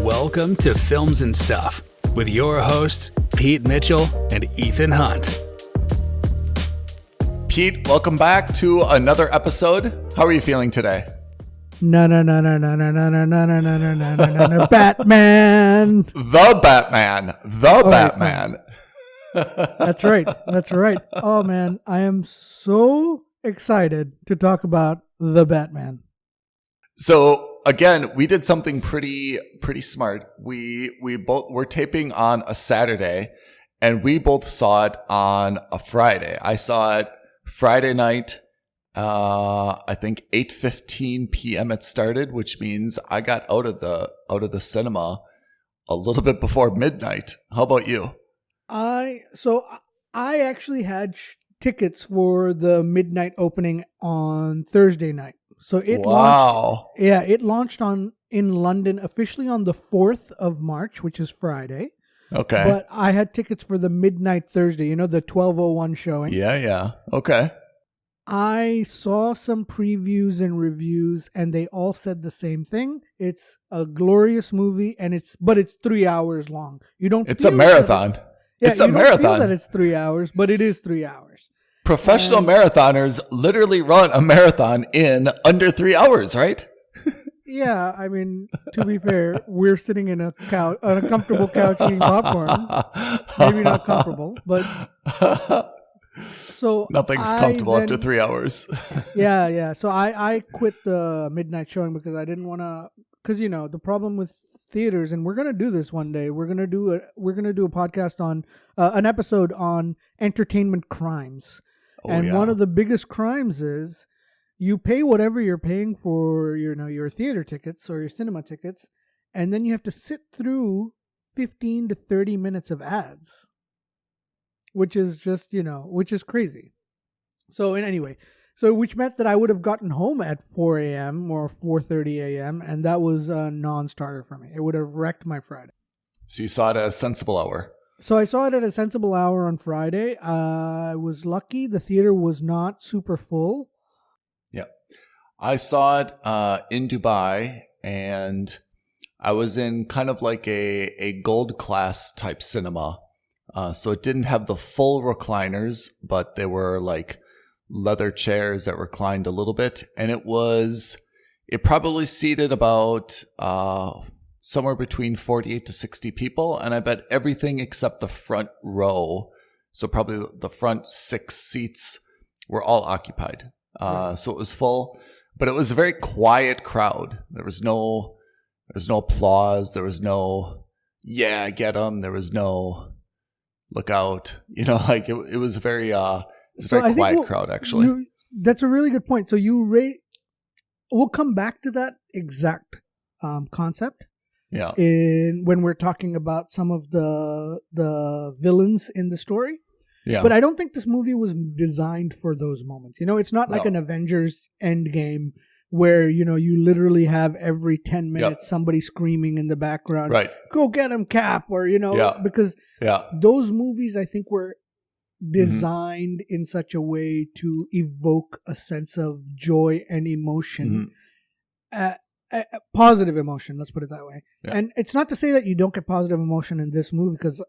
Welcome to Films and Stuff with your hosts, Pete Mitchell and Ethan Hunt. Pete, welcome back to another episode. How are you feeling today? No, Batman. The Batman. Batman. That's right. Oh man, I am so excited to talk about the Batman. So again, we did something pretty smart. We're taping on a Saturday, and we both saw it on a Friday. I saw it Friday night. I think 8:15 p.m. it started, which means I got out of the cinema a little bit before midnight. How about you? I actually had tickets for the midnight opening on Thursday night. So it launched. Yeah, it launched in London officially on the 4th of March, which is Friday. Okay. But I had tickets for the midnight Thursday, the 12:01 showing. Yeah. Okay. I saw some previews and reviews, and they all said the same thing. It's a glorious movie, but it's 3 hours long. You don't. It's a marathon. It's a marathon. Don't feel that it's 3 hours, but it is 3 hours. Professional marathoners literally run a marathon in under 3 hours, right? Yeah, I mean, to be fair, we're sitting on a comfortable couch eating popcorn. Maybe not comfortable, but so nothing's comfortable after 3 hours. Yeah. So I quit the midnight showing because I didn't want to. Because the problem with theaters, and we're gonna do this one day. We're gonna do a podcast on an episode on entertainment crimes. One of the biggest crimes is you pay whatever you're paying for your theater tickets or your cinema tickets, and then you have to sit through 15 to 30 minutes of ads, which is just, which is crazy. Which meant that I would have gotten home at 4 a.m. or 4:30 a.m., and that was a non-starter for me. It would have wrecked my Friday. So you saw it at a sensible hour. So I saw it at a sensible hour on Friday. I was lucky. The theater was not super full. Yeah. I saw it in Dubai, and I was in kind of like a gold class type cinema. So it didn't have the full recliners, but they were like leather chairs that reclined a little bit. And it probably seated about somewhere between 48 to 60 people. And I bet everything except the front row, so probably the front 6 seats, were all occupied. So it was full, but it was a very quiet crowd. There was no applause. There was no, yeah, get 'em. There was no look out. It was a very, quiet crowd, actually. That's a really good point. So we'll come back to that exact concept. Yeah. When we're talking about some of the villains in the story. Yeah. But I don't think this movie was designed for those moments. It's not like an Avengers Endgame where, you literally have every 10 minutes somebody screaming in the background. Right. Go get him, Cap, or, because those movies I think were designed in such a way to evoke a sense of joy and emotion. Positive emotion, let's put it that way. Yeah. And it's not to say that you don't get positive emotion in this movie, because,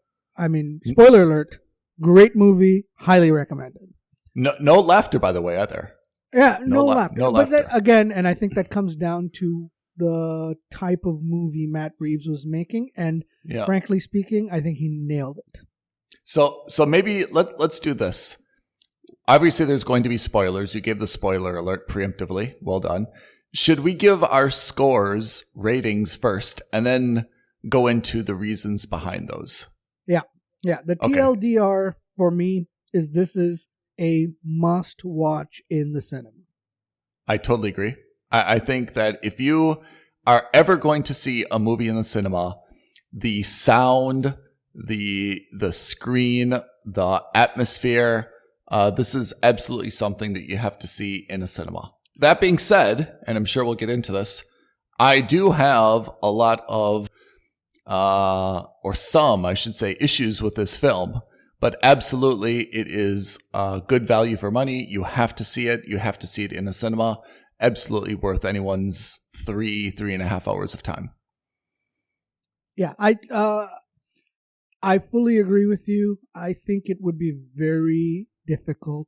spoiler alert, great movie, highly recommended. No laughter, by the way, either. Yeah, no laughter. No but laughter. Again, and I think that comes down to the type of movie Matt Reeves was making, and frankly speaking, I think he nailed it. So maybe let's do this. Obviously, there's going to be spoilers. You gave the spoiler alert preemptively. Well done. Should we give our scores, ratings first, and then go into the reasons behind those? Yeah. The TLDR for me is this is a must-watch in the cinema. I totally agree. I think that if you are ever going to see a movie in the cinema, the sound, the screen, the atmosphere, this is absolutely something that you have to see in a cinema. That being said, and I'm sure we'll get into this, I do have a lot of, or some, I should say, issues with this film. But absolutely, it is good value for money. You have to see it. You have to see it in a cinema. Absolutely worth anyone's 3.5 hours of time. Yeah, I fully agree with you. I think it would be very difficult,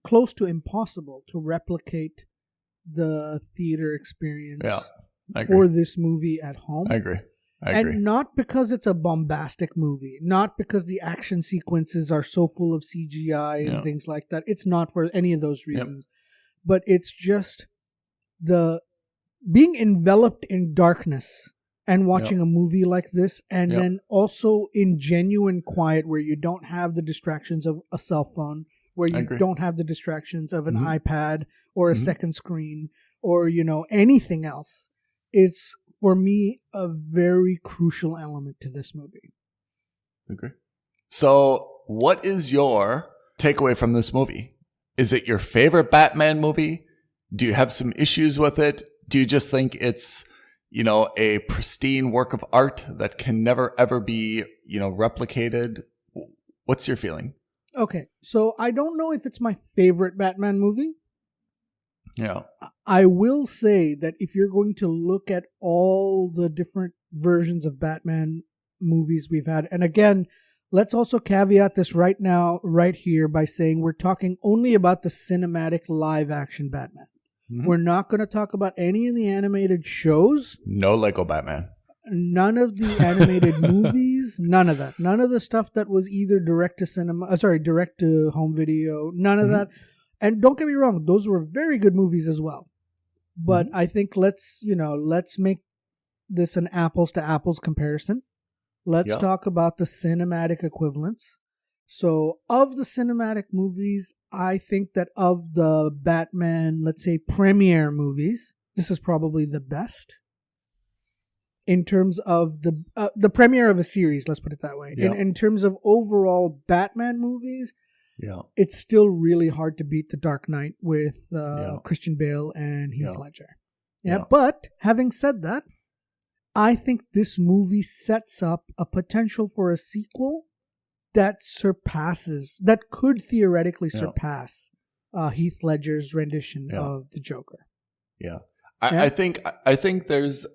close to impossible, to replicate the theater experience Yeah, I agree. for this movie at home. I agree. And not because it's a bombastic movie, not because the action sequences are so full of CGI and things like that. It's not for any of those reasons. But it's just the being enveloped in darkness and watching a movie like this, and then also in genuine quiet where you don't have the distractions of a cell phone, where you don't have the distractions of an iPad or a second screen or, anything else. It's, for me, a very crucial element to this movie. Okay. So what is your takeaway from this movie? Is it your favorite Batman movie? Do you have some issues with it? Do you just think it's, a pristine work of art that can never, ever be, replicated? What's your feeling? Okay. So I don't know if it's my favorite Batman movie. Yeah. I will say that if you're going to look at all the different versions of Batman movies we've had, and again, let's also caveat this right now, right here, by saying we're talking only about the cinematic live action Batman. Mm-hmm. We're not going to talk about any of the animated shows. No Lego Batman. None of the animated movies. None of that. None of the stuff that was either direct to home video. None of that. And don't get me wrong, those were very good movies as well. But I think let's make this an apples to apples comparison. Let's talk about the cinematic equivalents. So of the cinematic movies, I think that of the Batman, let's say, premiere movies, this is probably the best. In terms of the premiere of a series, let's put it that way. Yeah. In terms of overall Batman movies, it's still really hard to beat The Dark Knight with Christian Bale and Heath Ledger. But having said that, I think this movie sets up a potential for a sequel that could theoretically surpass Heath Ledger's rendition of the Joker. Yeah. I think there's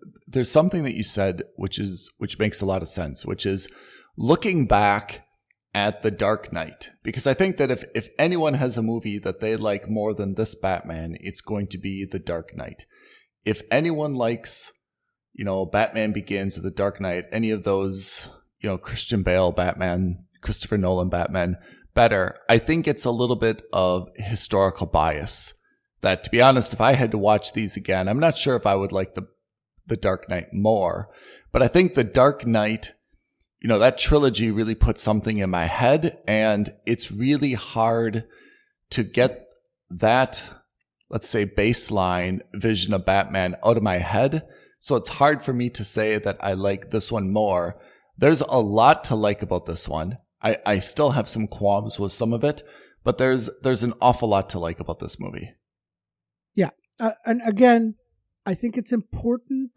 something that you said which makes a lot of sense, which is looking back at The Dark Knight, because I think that if anyone has a movie that they like more than this Batman, it's going to be The Dark Knight. If anyone likes, Batman Begins or The Dark Knight, any of those, Christian Bale Batman, Christopher Nolan Batman better, I think it's a little bit of historical bias. That, to be honest, if I had to watch these again, I'm not sure if I would like the Dark Knight more. But I think The Dark Knight, that trilogy really put something in my head, and it's really hard to get that, let's say, baseline vision of Batman out of my head. So it's hard for me to say that I like this one more. There's a lot to like about this one. I still have some qualms with some of it, but there's an awful lot to like about this movie. Yeah. And again, I think it's important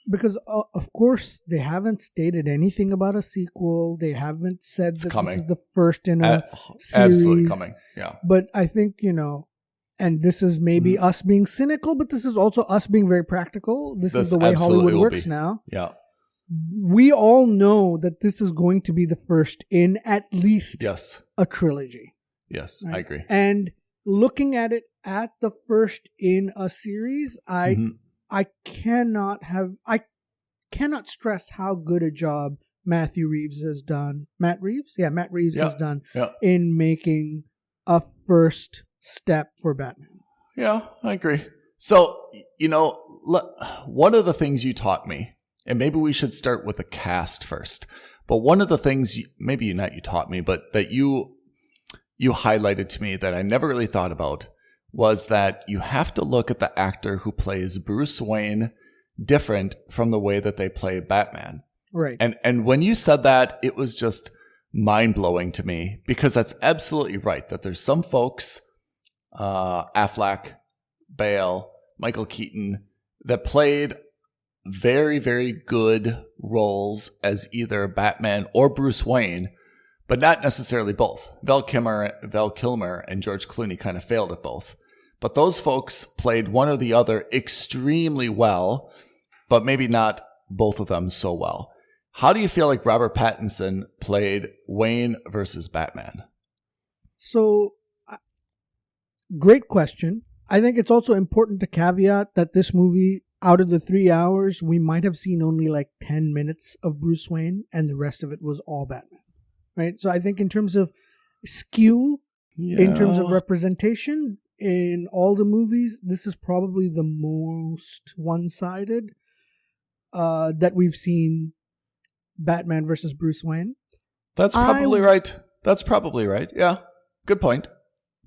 because, of course, they haven't stated anything about a sequel. They haven't said this is the first in a series. Absolutely coming, yeah. But I think, and this is maybe us being cynical, but this is also us being very practical. This is the way Hollywood works now. Yeah. We all know that this is going to be the first in at least a trilogy. Yes, right? I agree. And looking at it at the first in a series, I cannot stress how good a job Matt Reeves has done. Matt Reeves? Yeah, Matt Reeves has done in making a first step for Batman. Yeah, I agree. So, one of the things you taught me, and maybe we should start with the cast first, but one of the things, maybe not you taught me, but that you highlighted to me that I never really thought about, was that you have to look at the actor who plays Bruce Wayne different from the way that they play Batman. Right. And when you said that, it was just mind-blowing to me, because that's absolutely right, that there's some folks, Affleck, Bale, Michael Keaton, that played very, very good roles as either Batman or Bruce Wayne, but not necessarily both. Val Kilmer and George Clooney kind of failed at both. But those folks played one or the other extremely well, but maybe not both of them so well. How do you feel like Robert Pattinson played Wayne versus Batman? So, great question. I think it's also important to caveat that this movie, out of the 3 hours, we might have seen only like 10 minutes of Bruce Wayne and the rest of it was all Batman. Right? So I think in terms of skew, in terms of representation in all the movies, this is probably the most one-sided that we've seen Batman versus Bruce Wayne. That's probably right. That's probably right. Yeah. Good point.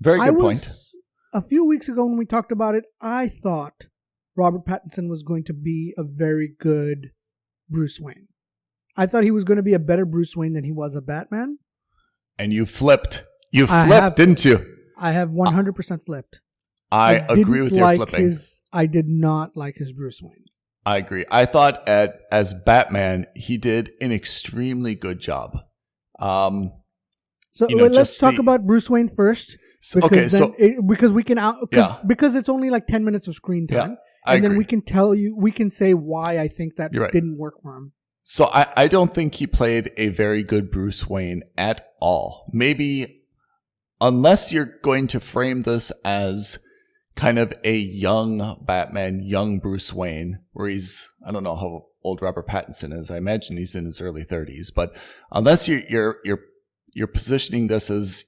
Very good point. A few weeks ago when we talked about it, I thought Robert Pattinson was going to be a very good Bruce Wayne. I thought he was going to be a better Bruce Wayne than he was a Batman. And you flipped. You flipped, didn't you? I have 100% flipped. I agree with your flipping. I did not like his Bruce Wayne. I agree. I thought as Batman, he did an extremely good job. Let's talk about Bruce Wayne first. Because we can because it's only like 10 minutes of screen time, and then we can say why I think that didn't work for him. So I don't think he played a very good Bruce Wayne at all. Maybe unless you're going to frame this as kind of a young Batman, young Bruce Wayne, where he's, I don't know how old Robert Pattinson is. I imagine he's in his early 30s, but unless you're positioning this as,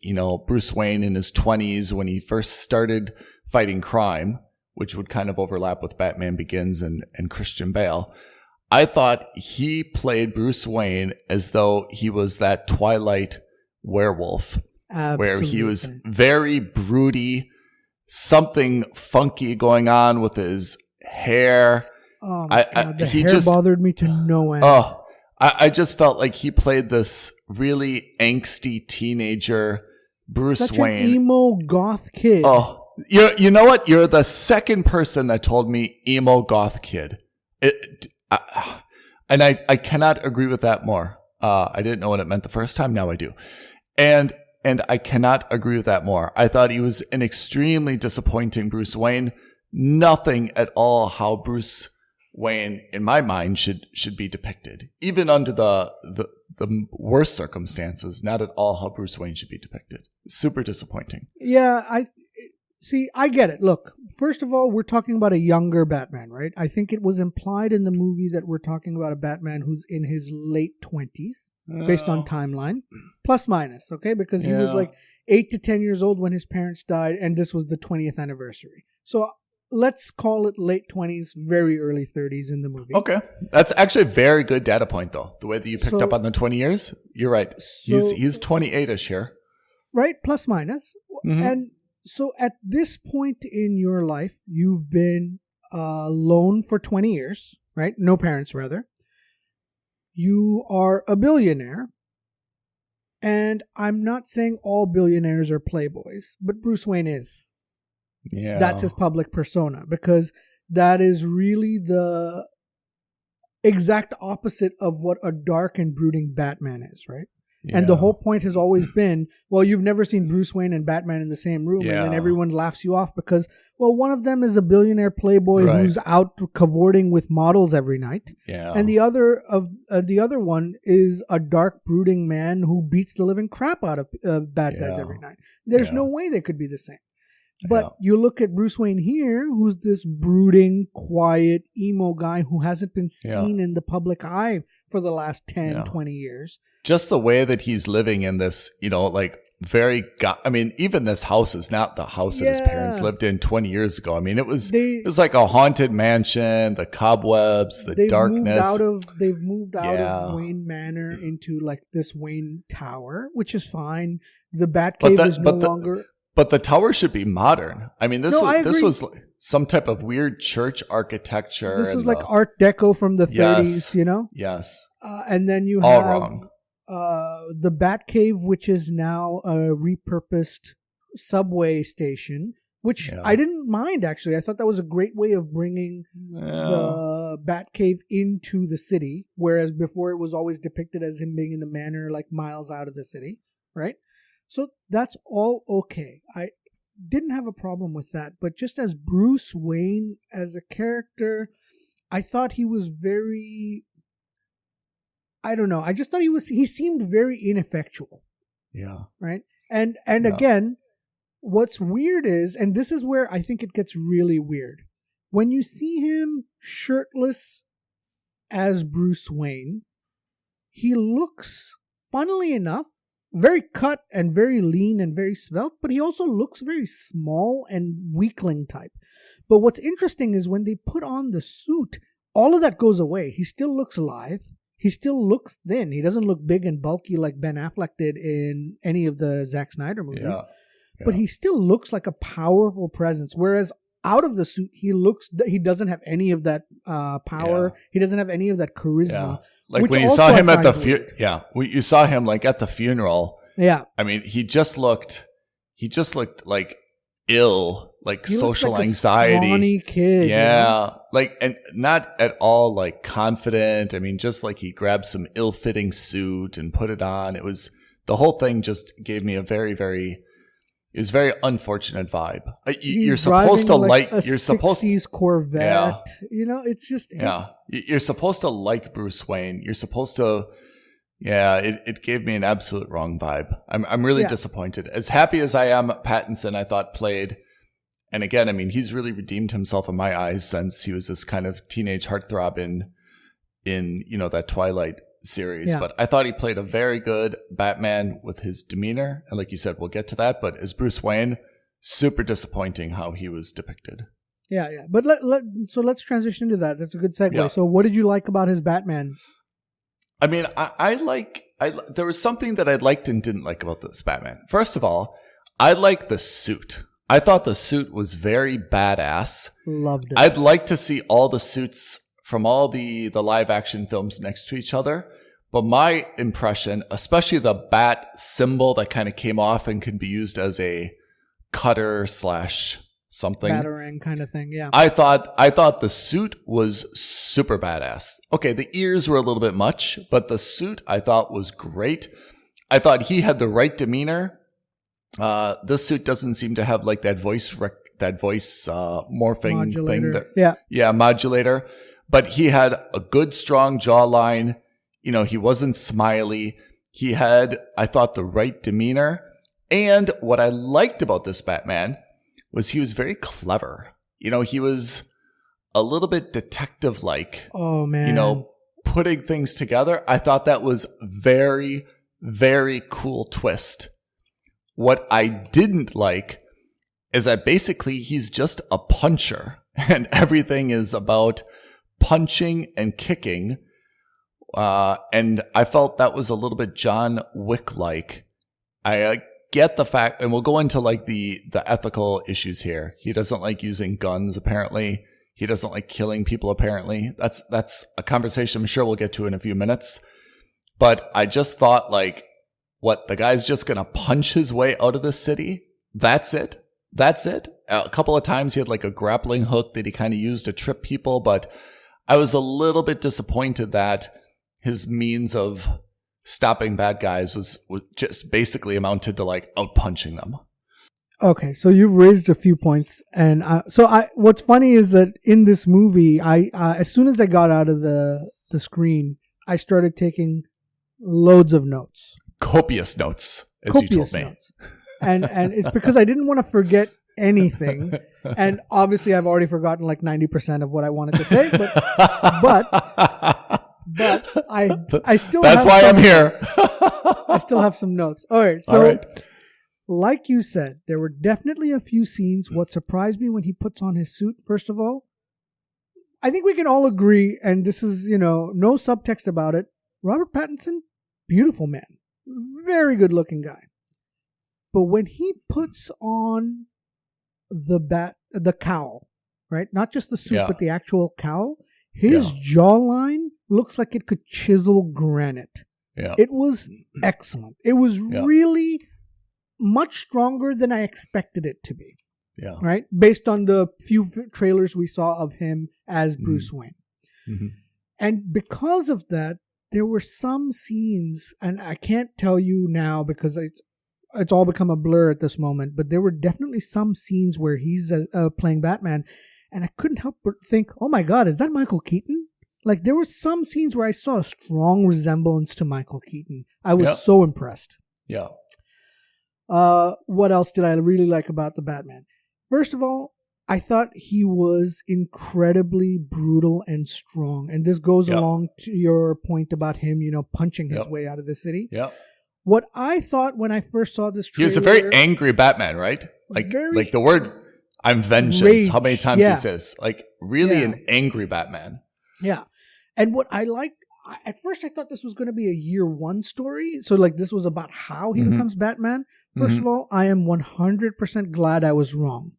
Bruce Wayne in his 20s when he first started fighting crime, which would kind of overlap with Batman Begins and Christian Bale. I thought he played Bruce Wayne as though he was that Twilight werewolf. Absolutely. Where he was very broody, something funky going on with his hair. Oh my God, the hair bothered me to no end. Oh, I just felt like he played this really angsty teenager, Bruce Wayne. Such an emo goth kid. Oh, you know what? You're the second person that told me emo goth kid. And I cannot agree with that more. I didn't know what it meant the first time. Now I do. And I cannot agree with that more. I thought he was an extremely disappointing Bruce Wayne. Nothing at all how Bruce Wayne, in my mind, should be depicted. Even under the worst circumstances, not at all how Bruce Wayne should be depicted. Super disappointing. Yeah, I get it. Look, first of all, we're talking about a younger Batman, right? I think it was implied in the movie that we're talking about a Batman who's in his late 20s, based on timeline, plus minus, okay? Because he was like 8 to 10 years old when his parents died, and this was the 20th anniversary. So let's call it late 20s, very early 30s in the movie. Okay. That's actually a very good data point, though. The way that you picked up on the 20 years, you're right. He's 28-ish here. Right, plus minus. Mm-hmm. And so at this point in your life, you've been alone for 20 years, right? No parents, rather. You are a billionaire. And I'm not saying all billionaires are playboys, but Bruce Wayne is. Yeah. That's his public persona, because that is really the exact opposite of what a dark and brooding Batman is, right? Yeah. And the whole point has always been, well, you've never seen Bruce Wayne and Batman in the same room, and then everyone laughs you off because, well, one of them is a billionaire playboy who's out cavorting with models every night, and the other one is a dark, brooding man who beats the living crap out of bad guys every night. There's no way they could be the same. But you look at Bruce Wayne here, who's this brooding, quiet, emo guy who hasn't been seen in the public eye for the last 10, 20 years. Just the way that he's living in this, very... even this house is not the house that his parents lived in 20 years ago. I mean, it was like a haunted mansion, the cobwebs, the darkness. They've moved out of Wayne Manor into like this Wayne Tower, which is fine. The Batcave is no longer... But the tower should be modern. I mean, this was some type of weird church architecture. This was like Art Deco from the 30s, Yes. And then you all have wrong. The Batcave, which is now a repurposed subway station, which I didn't mind, actually. I thought that was a great way of bringing the Batcave into the city, whereas before it was always depicted as him being in the manor like miles out of the city, right? So that's all okay. I didn't have a problem with that. But just as Bruce Wayne as a character, I thought he was very, I don't know. I just thought he seemed very ineffectual. Yeah. Right. And again, what's weird is, and this is where I think it gets really weird, when you see him shirtless as Bruce Wayne, he looks, funnily enough, very cut and very lean and very svelte, but he also looks very small and weakling type. But what's interesting is when they put on the suit, all of that goes away. He still looks alive. He still looks thin. He doesn't look big and bulky like Ben Affleck did in any of the Zack Snyder movies. Yeah. But he still looks like a powerful presence. Whereas out of the suit, he doesn't have any of that power. Yeah. He doesn't have any of that charisma. Yeah. Like when you saw him at the you saw him like at the funeral. Yeah. I mean, he just looked like ill, like he social like anxiety. A scrawny kid. Yeah. Like, and not at all like confident. I mean, just like he grabbed some ill-fitting suit and put it on. The whole thing just gave me a very, very, it was very unfortunate vibe. You're supposed to like you're supposed to 60s Corvette. Yeah. You know, it's just You're supposed to like Bruce Wayne. You're supposed to. Yeah, it gave me an absolute wrong vibe. I'm really disappointed. As happy as I am, Pattinson I thought played, and again, I mean, he's really redeemed himself in my eyes since he was this kind of teenage heartthrob in that Twilight series. Yeah. But I thought he played a very good Batman with his demeanor, and like you said, we'll get to that. But as Bruce Wayne, super disappointing how he was depicted. Yeah. But so let's transition to that. That's a good segue. Yeah. So what did you like about his Batman? I mean, there was something that I liked and didn't like about this Batman. First of all, I like the suit. I thought the suit was very badass. Loved it. I'd like to see all the suits from all the live action films next to each other. But my impression, especially the bat symbol that kind of came off and could be used as a cutter / something. Batarang kind of thing, yeah. I thought the suit was super badass. Okay, the ears were a little bit much, but the suit I thought was great. I thought he had the right demeanor. This suit doesn't seem to have like that voice morphing modulator thing. Modulator. But he had a good, strong jawline. You know, he wasn't smiley. He had, I thought, the right demeanor. And what I liked about this Batman was he was very clever. You know, he was a little bit detective-like. Oh, man. You know, putting things together. I thought that was very, very cool twist. What I didn't like is that basically he's just a puncher. And everything is about punching and kicking. And I felt that was a little bit John Wick-like. I get the fact, and we'll go into like the ethical issues here. He doesn't like using guns, apparently. He doesn't like killing people, apparently. That's a conversation I'm sure we'll get to in a few minutes. But I just thought, like, what, the guy's just gonna punch his way out of the city? That's it? A couple of times he had like a grappling hook that he kind of used to trip people, but I was a little bit disappointed that his means of stopping bad guys was just basically amounted to like out punching them. Okay, so you've raised a few points, and what's funny is that in this movie, I as soon as I got out of the screen, I started taking loads of notes, copious notes, as you told me, notes. and it's because I didn't want to forget anything, and obviously I've already forgotten like 90% of what I wanted to say, but I still that's why I'm here. I still have some notes. All right, so like you said, there were definitely a few scenes. What surprised me when he puts on his suit, first of all, I think we can all agree, and this is, no subtext about it, Robert Pattinson, beautiful man, very good looking guy. But when he puts on the cowl, right? Not just the suit, but the actual cowl, his jawline looks like it could chisel granite. Yeah. It was excellent. It was really much stronger than I expected it to be. Yeah. Right? Based on the few trailers we saw of him as Bruce Wayne. Mm-hmm. And because of that, there were some scenes, and I can't tell you now because it's all become a blur at this moment, but there were definitely some scenes where he's playing Batman, And I couldn't help but think, oh my God, is that Michael Keaton? Like, there were some scenes where I saw a strong resemblance to Michael Keaton. I was so impressed. Yeah. What else did I really like about the Batman? First of all, I thought he was incredibly brutal and strong. And this goes along to your point about him, punching his way out of the city. Yeah. What I thought when I first saw this trailer... He was a very angry Batman, right? Like the word, I'm vengeance. Rage. How many times he says? Like, really an angry Batman. Yeah. And what I liked, at first I thought this was going to be a year one story. So like this was about how he becomes Batman. First of all, I am 100% glad I was wrong.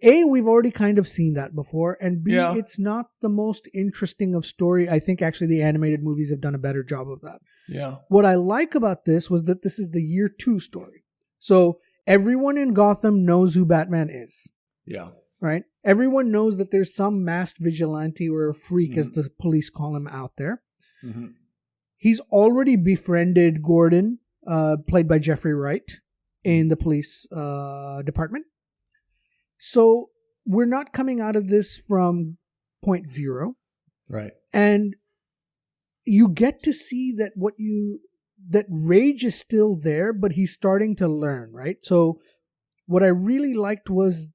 A, we've already kind of seen that before. And B, it's not the most interesting of story. I think actually the animated movies have done a better job of that. Yeah. What I like about this was that this is the year 2 story. So everyone in Gotham knows who Batman is. Yeah. Right? Everyone knows that there's some masked vigilante or a freak, as the police call him, out there. Mm-hmm. He's already befriended Gordon, played by Jeffrey Wright, in the police department. So we're not coming out of this from point zero. Right. And you get to see that that rage is still there, but he's starting to learn, right? So what I really liked was,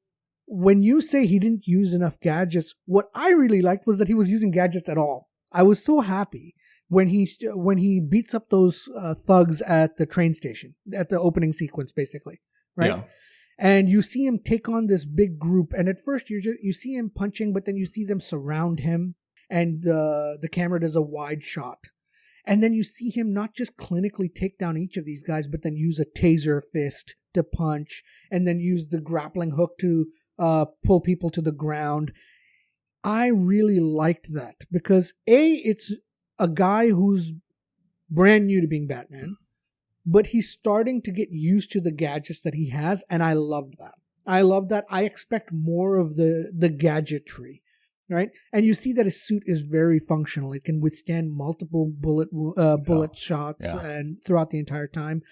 when you say he didn't use enough gadgets, what I really liked was that he was using gadgets at all. I was so happy when he beats up those thugs at the train station, at the opening sequence, basically, right? Yeah. And you see him take on this big group, and at first you see him punching, but then you see them surround him, and the camera does a wide shot. And then you see him not just clinically take down each of these guys, but then use a taser fist to punch, and then use the grappling hook to pull people to the ground. I really liked that because it's a guy who's brand new to being Batman, but he's starting to get used to the gadgets that he has, and I loved that. I expect more of the gadgetry, right? And you see that his suit is very functional. It can withstand multiple bullet shots and throughout the entire time.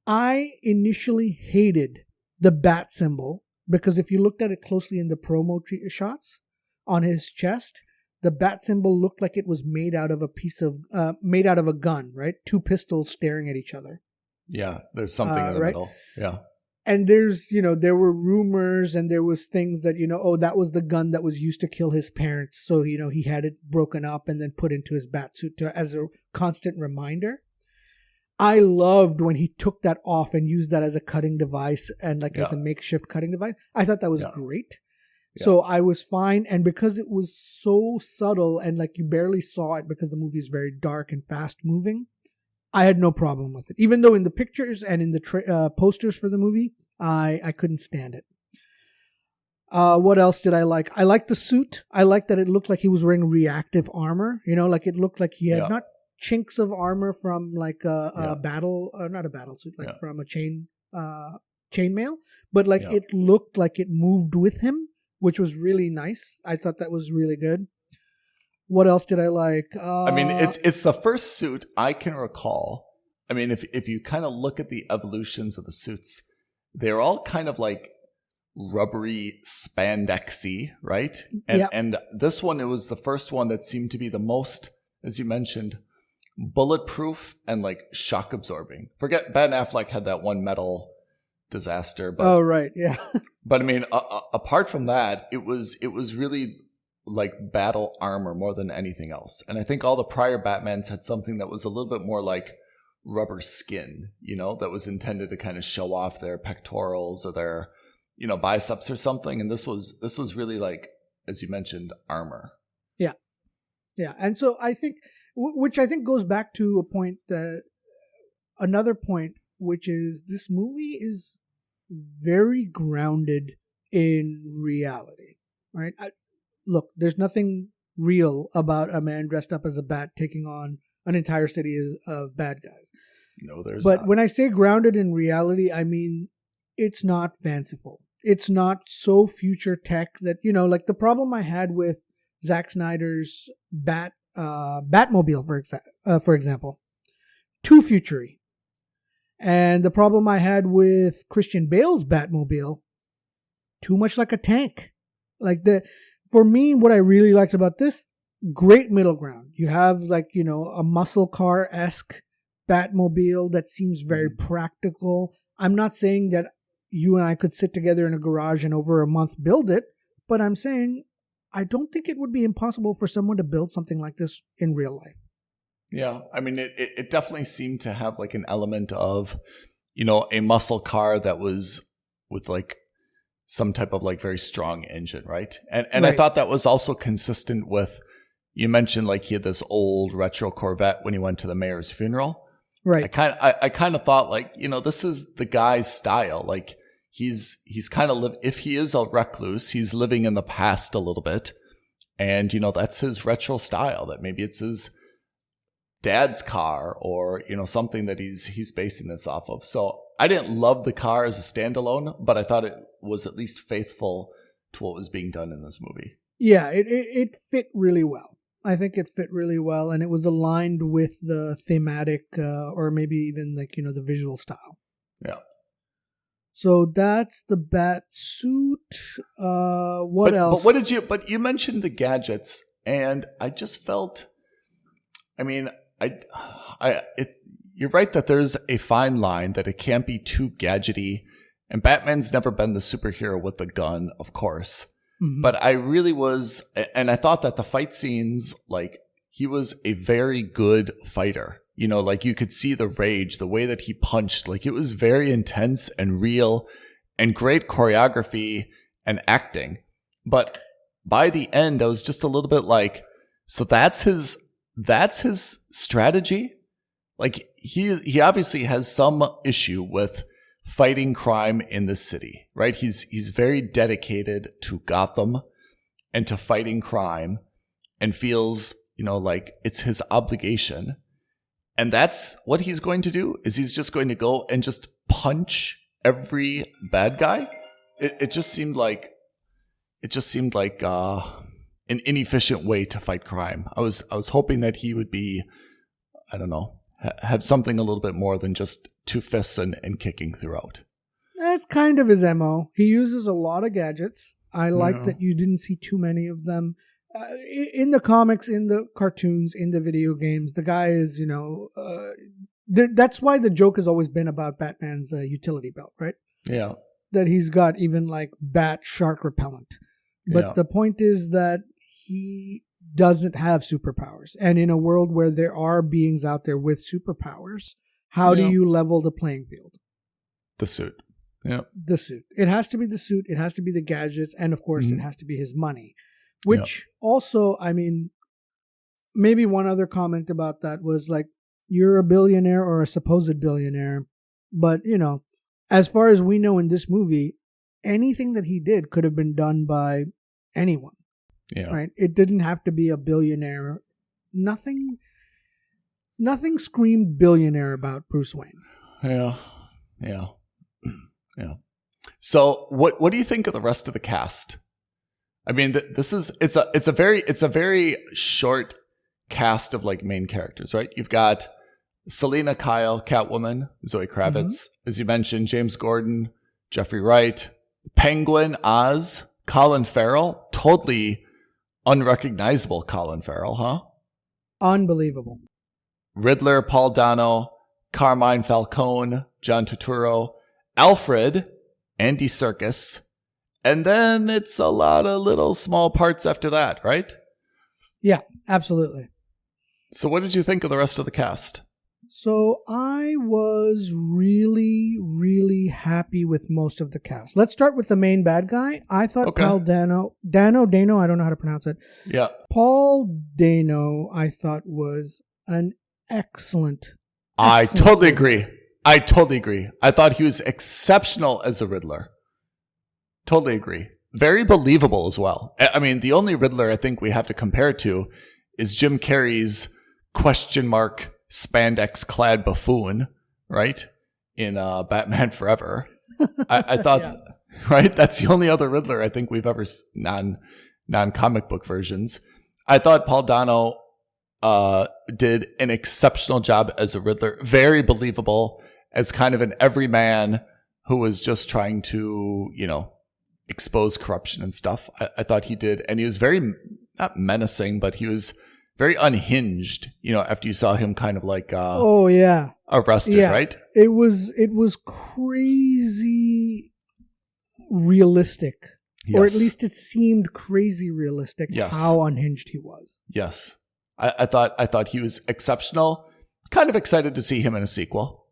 I initially hated the bat symbol, because if you looked at it closely in the promo shots on his chest, the bat symbol looked like it was made out of a gun, right? 2 pistols staring at each other. Yeah, there's something in the middle. Yeah. And there were rumors and there was things that, that was the gun that was used to kill his parents. So, he had it broken up and then put into his bat suit as a constant reminder. I loved when he took that off and used that as a cutting device and as a makeshift cutting device. I thought that was great. Yeah. So I was fine. And because it was so subtle and you barely saw it because the movie is very dark and fast moving, I had no problem with it. Even though in the pictures and in the posters for the movie, I couldn't stand it. What else did I like? I liked the suit. I liked that it looked like he was wearing reactive armor. It looked like he had not chinks of armor from a battle, or not a battle suit, from a chainmail, but it looked like it moved with him, which was really nice. I thought that was really good. What else did I like? It's the first suit I can recall. If you kind of look at the evolutions of the suits, they're all kind of rubbery spandexy, right? And this one, it was the first one that seemed to be the most, as you mentioned, bulletproof and shock absorbing. Forget Ben Affleck had that one metal disaster, but oh right, yeah. But apart from that, it was really battle armor more than anything else. And I think all the prior Batmans had something that was a little bit more rubber skin, that was intended to kind of show off their pectorals or their biceps or something. And this was really as you mentioned, armor. Yeah, and so I think, which I think goes back to another point, which is this movie is very grounded in reality, right? Look, there's nothing real about a man dressed up as a bat taking on an entire city of bad guys. No, there's not. But not. when I say grounded in reality, I mean it's not fanciful. It's not so future tech that, the problem I had with Zack Snyder's Batmobile, for example, too futury. And the problem I had with Christian Bale's Batmobile, too much like a tank. For me, what I really liked about this, great middle ground. You have a muscle car-esque Batmobile that seems very practical. I'm not saying that you and I could sit together in a garage and over a month build it, but I'm saying I don't think it would be impossible for someone to build something like this in real life. Yeah, I mean, it definitely seemed to have like an element of, a muscle car that was with like some type of like very strong engine, right? And Right. I thought that was also consistent with, you mentioned like he had this old retro Corvette when he went to the mayor's funeral. Right. I kind of thought like, this is the guy's style. Like he's kind of if he is a recluse, he's living in the past a little bit. And, that's his retro style, that maybe it's his dad's car or, something that he's basing this off of. So I didn't love the car as a standalone, but I thought it was at least faithful to what was being done in this movie. Yeah, it fit really well. I think it fit really well, and it was aligned with the thematic, or maybe even the visual style. Yeah. So that's the bat suit. What else? But you mentioned the gadgets, and I just felt, I mean, you're right that there's a fine line that it can't be too gadgety, and Batman's never been the superhero with the gun, of course. Mm-hmm. But I really was, and I thought that the fight scenes, like, he was a very good fighter. Like you could see the rage, the way that he punched, like it was very intense and real and great choreography and acting. But by the end, I was just a little bit like, so that's his strategy? Like he obviously has some issue with fighting crime in the city, right? He's very dedicated to Gotham and to fighting crime and feels, like it's his obligation. And that's what he's going to do, is he's just going to go and just punch every bad guy. It just seemed like an inefficient way to fight crime. I was hoping that he would be, I don't know, have something a little bit more than just two fists and kicking throughout. That's kind of his MO. He uses a lot of gadgets. I like that you didn't see too many of them. In the comics, in the cartoons, in the video games, the guy is, that's why the joke has always been about Batman's utility belt, right? Yeah. That he's got even like bat shark repellent. But the point is that he doesn't have superpowers. And in a world where there are beings out there with superpowers, how do you level the playing field? The suit. Yeah. The suit. It has to be the suit. It has to be the gadgets. And of course, it has to be his money. Which also, I mean, maybe one other comment about that was like, you're a billionaire or a supposed billionaire. But, as far as we know in this movie, anything that he did could have been done by anyone. Yeah. Right? It didn't have to be a billionaire. Nothing screamed billionaire about Bruce Wayne. Yeah. Yeah. Yeah. So what do you think of the rest of the cast? I mean, it's a very short cast of like main characters, right? You've got Selena Kyle, Catwoman, Zoe Kravitz, as you mentioned, James Gordon, Jeffrey Wright, Penguin, Oz, Colin Farrell, totally unrecognizable Colin Farrell, huh? Unbelievable. Riddler, Paul Dano, Carmine Falcone, John Turturro, Alfred, Andy Serkis, and then it's a lot of little small parts after that, right? Yeah, absolutely. So what did you think of the rest of the cast? So I was really, really happy with most of the cast. Let's start with the main bad guy. I thought Paul Dano, I don't know how to pronounce it. Yeah. Paul Dano, I thought was an excellent I totally agree. I thought he was exceptional as a Riddler. Totally agree. Very believable as well. I mean, the only Riddler I think we have to compare it to is Jim Carrey's question mark spandex clad buffoon, right? In Batman Forever. I thought, right? That's the only other Riddler I think we've ever non-comic book versions. I thought Paul Dano did an exceptional job as a Riddler. Very believable as kind of an everyman who was just trying to, expose corruption and stuff. I thought he did. And he was very, not menacing, but he was very unhinged, after you saw him kind of like arrested, right? It was crazy realistic. Yes. Or at least it seemed crazy realistic how unhinged he was. Yes. I thought he was exceptional. Kind of excited to see him in a sequel.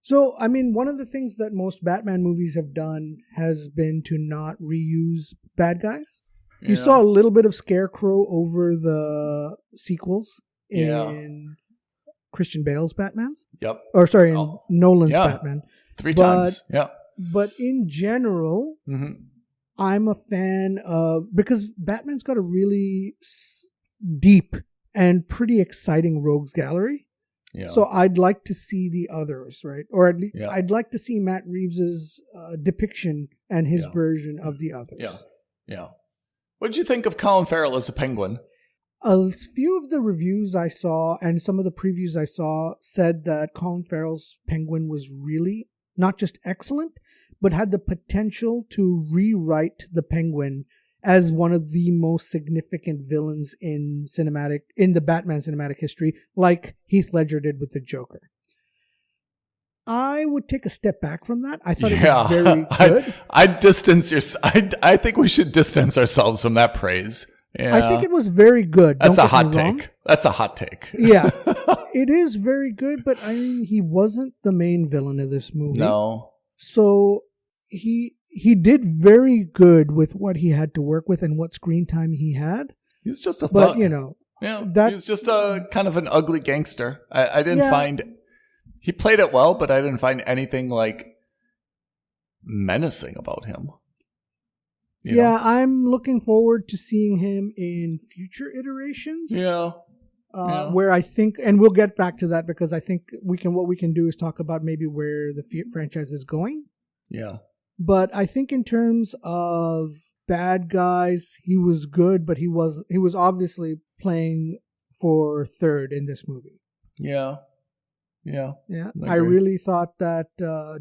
So, I mean, one of the things that most Batman movies have done has been to not reuse bad guys. You saw a little bit of Scarecrow over the sequels in Christian Bale's Batman's. Yep. Or sorry, in Nolan's Batman. 3 times. Yeah. But in general, I'm a fan of, because Batman's got a really deep and pretty exciting rogues gallery. Yeah. So I'd like to see the others, right? Or at least I'd like to see Matt Reeves's depiction and his version of the others. Yeah. Yeah. What did you think of Colin Farrell as a Penguin? A few of the reviews I saw and some of the previews I saw said that Colin Farrell's Penguin was really not just excellent, but had the potential to rewrite the Penguin as one of the most significant villains in the Batman cinematic history, like Heath Ledger did with the Joker. I would take a step back from that. I thought it was very good. I think we should distance ourselves from that praise. Yeah. I think it was very good. That's a hot take. That's a hot take. Yeah. It is very good, but I mean, he wasn't the main villain of this movie. No. So he did very good with what he had to work with and what screen time he had. He's just a thug. But, he was just a kind of an ugly gangster. I didn't find... He played it well, but I didn't find anything like menacing about him. You know? I'm looking forward to seeing him in future iterations. Where I think, and we'll get back to that because I think what we can do is talk about maybe where the franchise is going. Yeah. But I think in terms of bad guys, he was good, but he was obviously playing for third in this movie. Yeah. I really thought that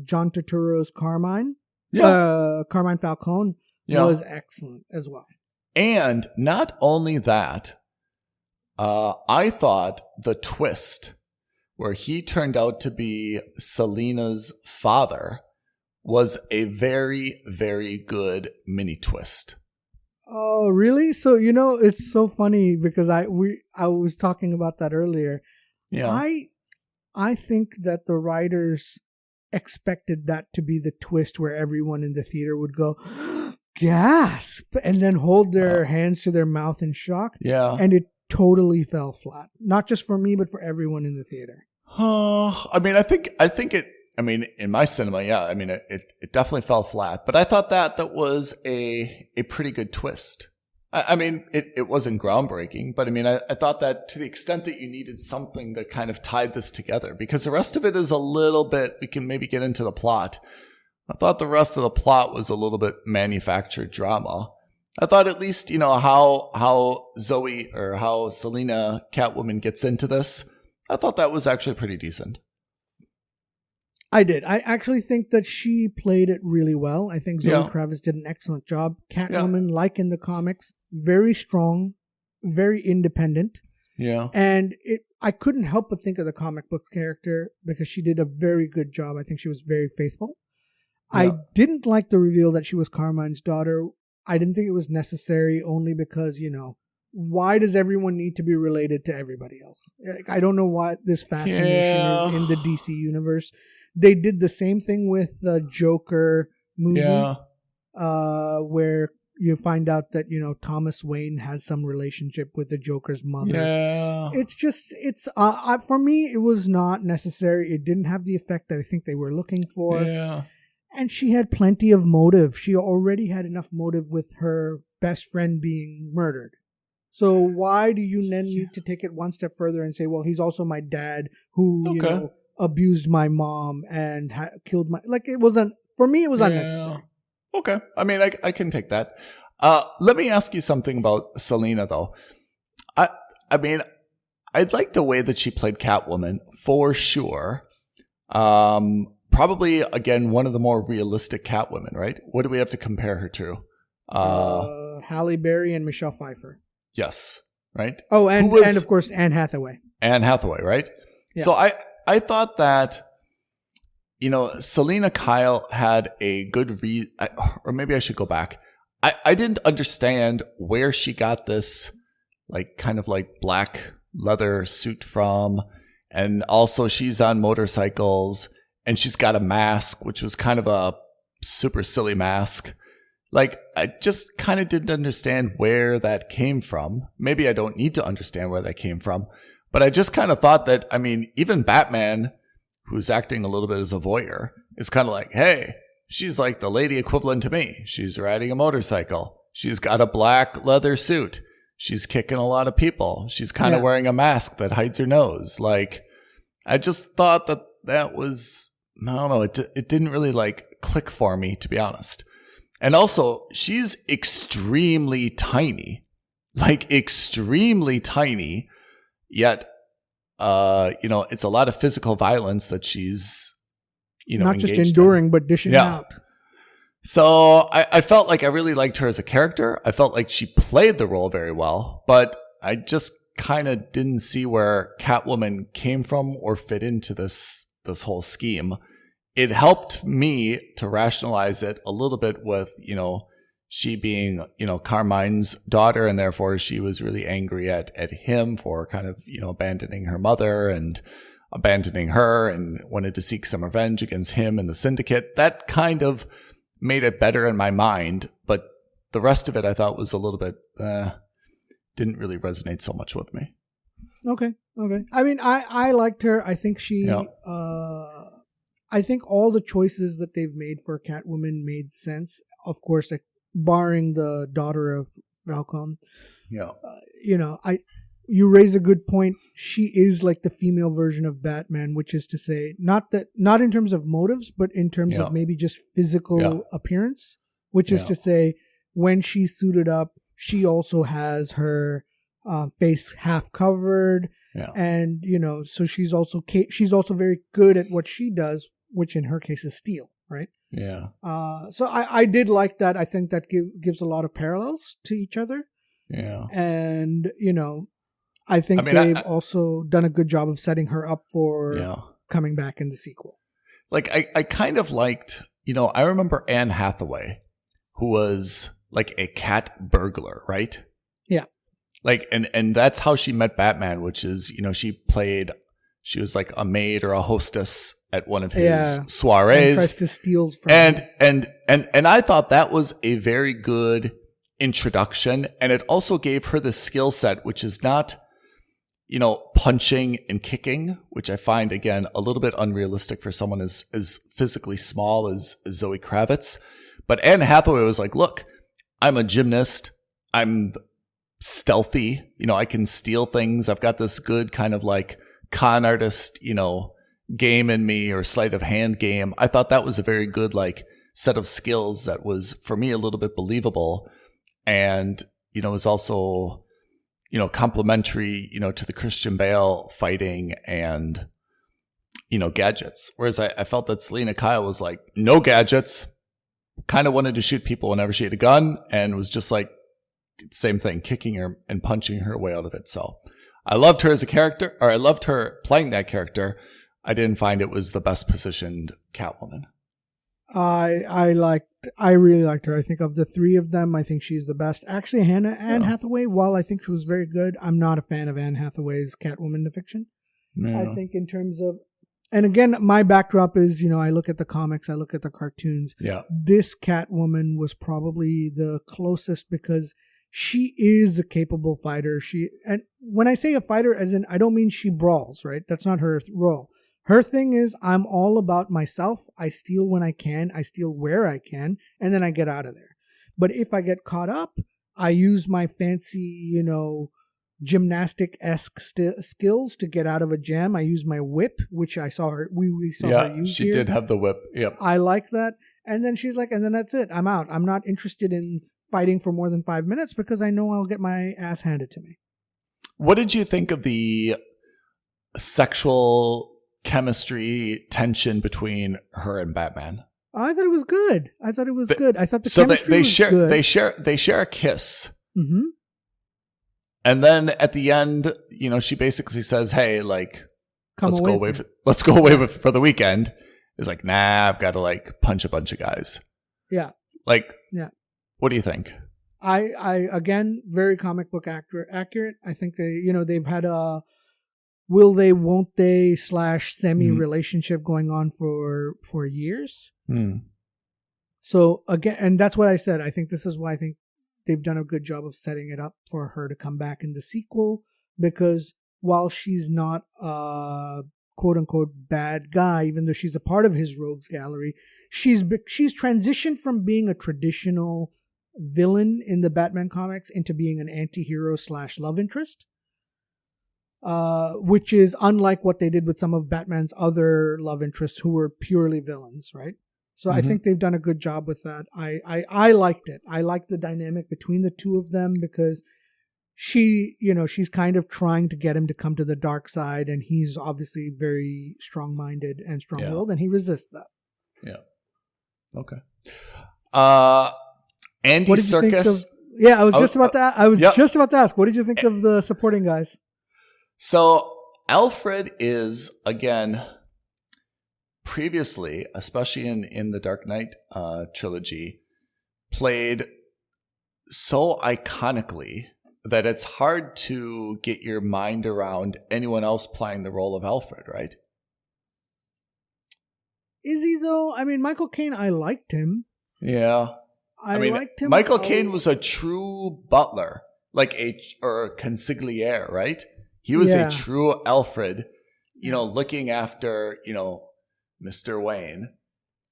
John Turturro's Carmine Falcone was excellent as well. And not only that, I thought the twist where he turned out to be Selina's father was a very, very good mini twist. Oh, really? So, it's so funny because I was talking about that earlier. Yeah. I think that the writers expected that to be the twist where everyone in the theater would go, gasp, and then hold their hands to their mouth in shock. Yeah. And it totally fell flat. Not just for me, but for everyone in the theater. In my cinema, it definitely fell flat. But I thought that was a pretty good twist. It wasn't groundbreaking, but I thought that to the extent that you needed something that kind of tied this together, because the rest of it is a little bit, we can maybe get into the plot. I thought the rest of the plot was a little bit manufactured drama. I thought at least, how Zoe or how Selina Catwoman gets into this, I thought that was actually pretty decent. I did. I actually think that she played it really well. I think Zoe Kravitz did an excellent job. Catwoman, like in the comics, very strong, very independent. Yeah. And I couldn't help but think of the comic book character because she did a very good job. I think she was very faithful. Yeah. I didn't like the reveal that she was Carmine's daughter. I didn't think it was necessary only because, why does everyone need to be related to everybody else? I don't know why this fascination is in the DC universe. They did the same thing with the Joker movie, where you find out that, Thomas Wayne has some relationship with the Joker's mother. Yeah. For me, it was not necessary. It didn't have the effect that I think they were looking for. Yeah. And she had plenty of motive. She already had enough motive with her best friend being murdered. So why do you then need to take it one step further and say, well, he's also my dad who, abused my mom and killed my... it wasn't... For me, it was unnecessary. Okay. I can take that. Let me ask you something about Selina, though. I like the way that she played Catwoman, for sure. probably, again, one of the more realistic Catwomen, right? What do we have to compare her to? Halle Berry and Michelle Pfeiffer. Yes, right? Oh, and of course, Anne Hathaway. Anne Hathaway, right? Yeah. So I thought that, Selena Kyle had a good or maybe I should go back. I didn't understand where she got this, like, kind of like black leather suit from. And also she's on motorcycles and she's got a mask, which was kind of a super silly mask. Like, I just kind of didn't understand where that came from. Maybe I don't need to understand where that came from. But I just kind of thought that, I mean, even Batman, who's acting a little bit as a voyeur, is kind of like, hey, she's like the lady equivalent to me. She's riding a motorcycle. She's got a black leather suit. She's kicking a lot of people. She's kind of wearing a mask that hides her nose. Like, I just thought that was, I don't know, it didn't really like click for me, to be honest. And also, she's extremely tiny, like extremely tiny, yet, it's a lot of physical violence that she's, not just enduring, but dishing out. So I felt like I really liked her as a character. I felt like she played the role very well, but I just kind of didn't see where Catwoman came from or fit into this whole scheme. It helped me to rationalize it a little bit with, she being, Carmine's daughter, and therefore she was really angry at him for kind of, abandoning her mother and abandoning her and wanted to seek some revenge against him and the syndicate. That kind of made it better in my mind, but the rest of it I thought was a little bit, didn't really resonate so much with me. Okay. I mean, I liked her. I think I think all the choices that they've made for Catwoman made sense. Of course, like, barring the daughter of Falcone. Yeah. You raise a good point. She is like the female version of Batman, which is to say, not in terms of motives, but in terms of maybe just physical appearance, which is to say, when she's suited up, she also has her face half covered. Yeah. And, so she's also very good at what she does, which in her case is steal, right? Yeah. So I did like that. I think that gives a lot of parallels to each other. Yeah. And, I think they've also done a good job of setting her up for coming back in the sequel. Like, I kind of liked, I remember Anne Hathaway, who was like a cat burglar, right? Yeah. Like, and that's how she met Batman, which is, she was like a maid or a hostess at one of his soirees. And tries to steal from him. And I thought that was a very good introduction. And it also gave her the skill set, which is not, punching and kicking, which I find, again, a little bit unrealistic for someone as physically small as Zoe Kravitz. But Anne Hathaway was like, look, I'm a gymnast. I'm stealthy. I can steal things. I've got this good kind of like con artist, game in me, or sleight of hand game. I thought that was a very good like set of skills that was, for me, a little bit believable. And, was also, complementary, to the Christian Bale fighting and, gadgets. Whereas I felt that Selena Kyle was like, no gadgets, kind of wanted to shoot people whenever she had a gun, and was just like, same thing, kicking her and punching her way out of it. So I loved her as a character, or I loved her playing that character. I didn't find it was the best positioned Catwoman. I really liked her. I think of the three of them, I think she's the best. Actually, Anne Hathaway, while I think she was very good, I'm not a fan of Anne Hathaway's Catwoman depiction. No. I think in terms of, and again, my backdrop is, I look at the comics, I look at the cartoons. Yeah. This Catwoman was probably the closest because she is a capable fighter. And when I say a fighter, as in, I don't mean she brawls, right? That's not her role. Her thing is, I'm all about myself. I steal when I can. I steal where I can. And then I get out of there. But if I get caught up, I use my fancy, gymnastic-esque skills to get out of a jam. I use my whip, which I saw her, we saw her use she here. did have the whip. Yep. I like that. And then she's like, and then that's it. I'm out. I'm not interested in fighting for more than 5 minutes because I know I'll get my ass handed to me. What did you think of the sexual chemistry tension between her and Batman. I thought it was good. I thought the so chemistry they was share good. they share a kiss. Mm-hmm. And then at the end, she basically says, "Hey, like, let's go away for the weekend." It's like, "Nah, I've got to like punch a bunch of guys." Yeah. Like, yeah. What do you think? I again, very comic book accurate. I think they've had a will they, won't they / semi relationship going on for years. So again, and that's what I said. I think this is why I think they've done a good job of setting it up for her to come back in the sequel, because while she's not a quote unquote bad guy, even though she's a part of his rogues gallery, she's transitioned from being a traditional villain in the Batman comics into being an anti-hero / love interest, which is unlike what they did with some of Batman's other love interests who were purely villains, right? So I think they've done a good job with that. I liked it. I liked the dynamic between the two of them, because she's kind of trying to get him to come to the dark side, and he's obviously very strong-minded and strong-willed, and he resists that. Yeah. Okay. Andy Serkis. I was just about to ask. What did you think of the supporting guys? So Alfred is, again, previously, especially in the Dark Knight trilogy, played so iconically that it's hard to get your mind around anyone else playing the role of Alfred, right? Is he though? I mean, Michael Caine, I liked him. Yeah. I liked him. Michael Caine was a true butler, like or a consigliere, right? He was a true Alfred, looking after, Mr. Wayne.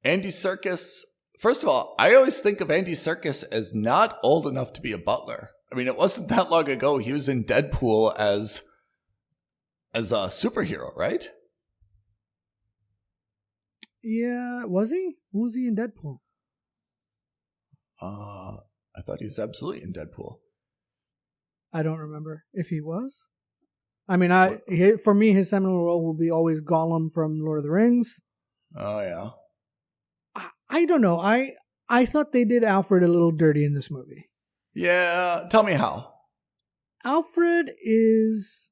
Andy Serkis, first of all, I always think of Andy Serkis as not old enough to be a butler. I mean, it wasn't that long ago he was in Deadpool as a superhero, right? Yeah, was he? Who was he in Deadpool? I thought he was absolutely in Deadpool. I don't remember if he was. I mean, for me, his seminal role will be always Gollum from Lord of the Rings. Oh, yeah. I don't know. I thought they did Alfred a little dirty in this movie. Yeah. Tell me how. Alfred is,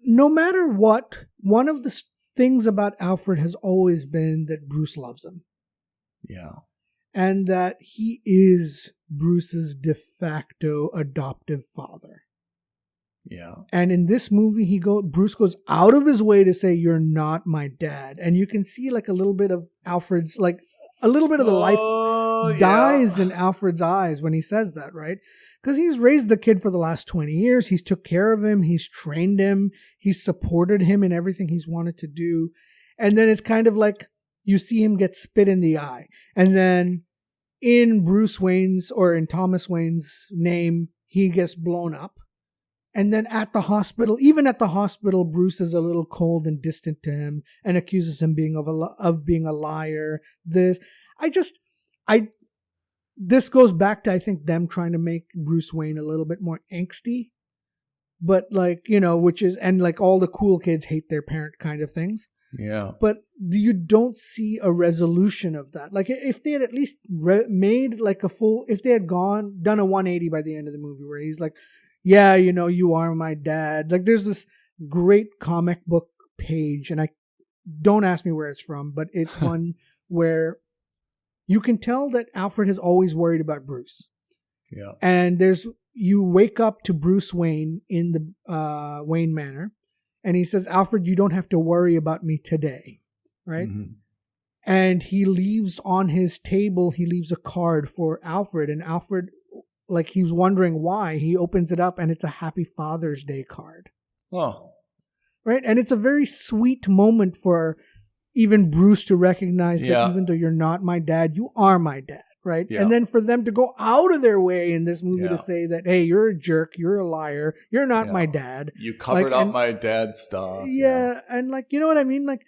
no matter what, one of the things about Alfred has always been that Bruce loves him. Yeah. And that he is Bruce's de facto adoptive father. Yeah. And in this movie, Bruce goes out of his way to say, "You're not my dad." And you can see like a little bit of Alfred's, like a little bit of the life dies in Alfred's eyes when he says that, right? Because he's raised the kid for the last 20 years. He's took care of him. He's trained him. He's supported him in everything he's wanted to do. And then it's kind of like you see him get spit in the eye. And then in Bruce Wayne's or in Thomas Wayne's name, he gets blown up. And then at the hospital, Bruce is a little cold and distant to him and accuses him of being a liar. This goes back to, I think, them trying to make Bruce Wayne a little bit more angsty, but which is, and like all the cool kids hate their parent kind of things. Yeah. But you don't see a resolution of that. Like if they had at least made like if they had done a 180 by the end of the movie where he's like, "Yeah, you are my dad." Like there's this great comic book page, and I don't ask me where it's from, but it's one where you can tell that Alfred has always worried about Bruce. Yeah. And you wake up to Bruce Wayne in the Wayne Manor, and he says, "Alfred, you don't have to worry about me today." Right? Mm-hmm. And he leaves on his table, he leaves a card for Alfred, and Alfred, like he's wondering why, he opens it up and it's a Happy Father's Day card. Oh. Right? And it's a very sweet moment for even Bruce to recognize that even though you're not my dad, you are my dad. Right? Yeah. And then for them to go out of their way in this movie to say that, "Hey, you're a jerk, you're a liar, you're not my dad. You covered up my dad's stuff." Yeah. And like, you know what I mean? Like,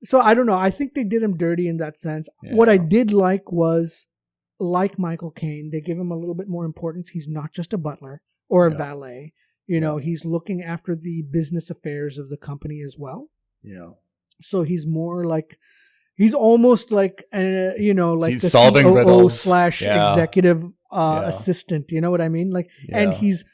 so I don't know. I think they did him dirty in that sense. Yeah. What I did like was, like Michael Caine, they give him a little bit more importance. He's not just a butler or a valet. He's looking after the business affairs of the company as well. Yeah. So he's more like, he's almost like, like He's the solving COO riddles. / Yeah. executive Yeah. assistant. You know what I mean? Like, and Yeah. he's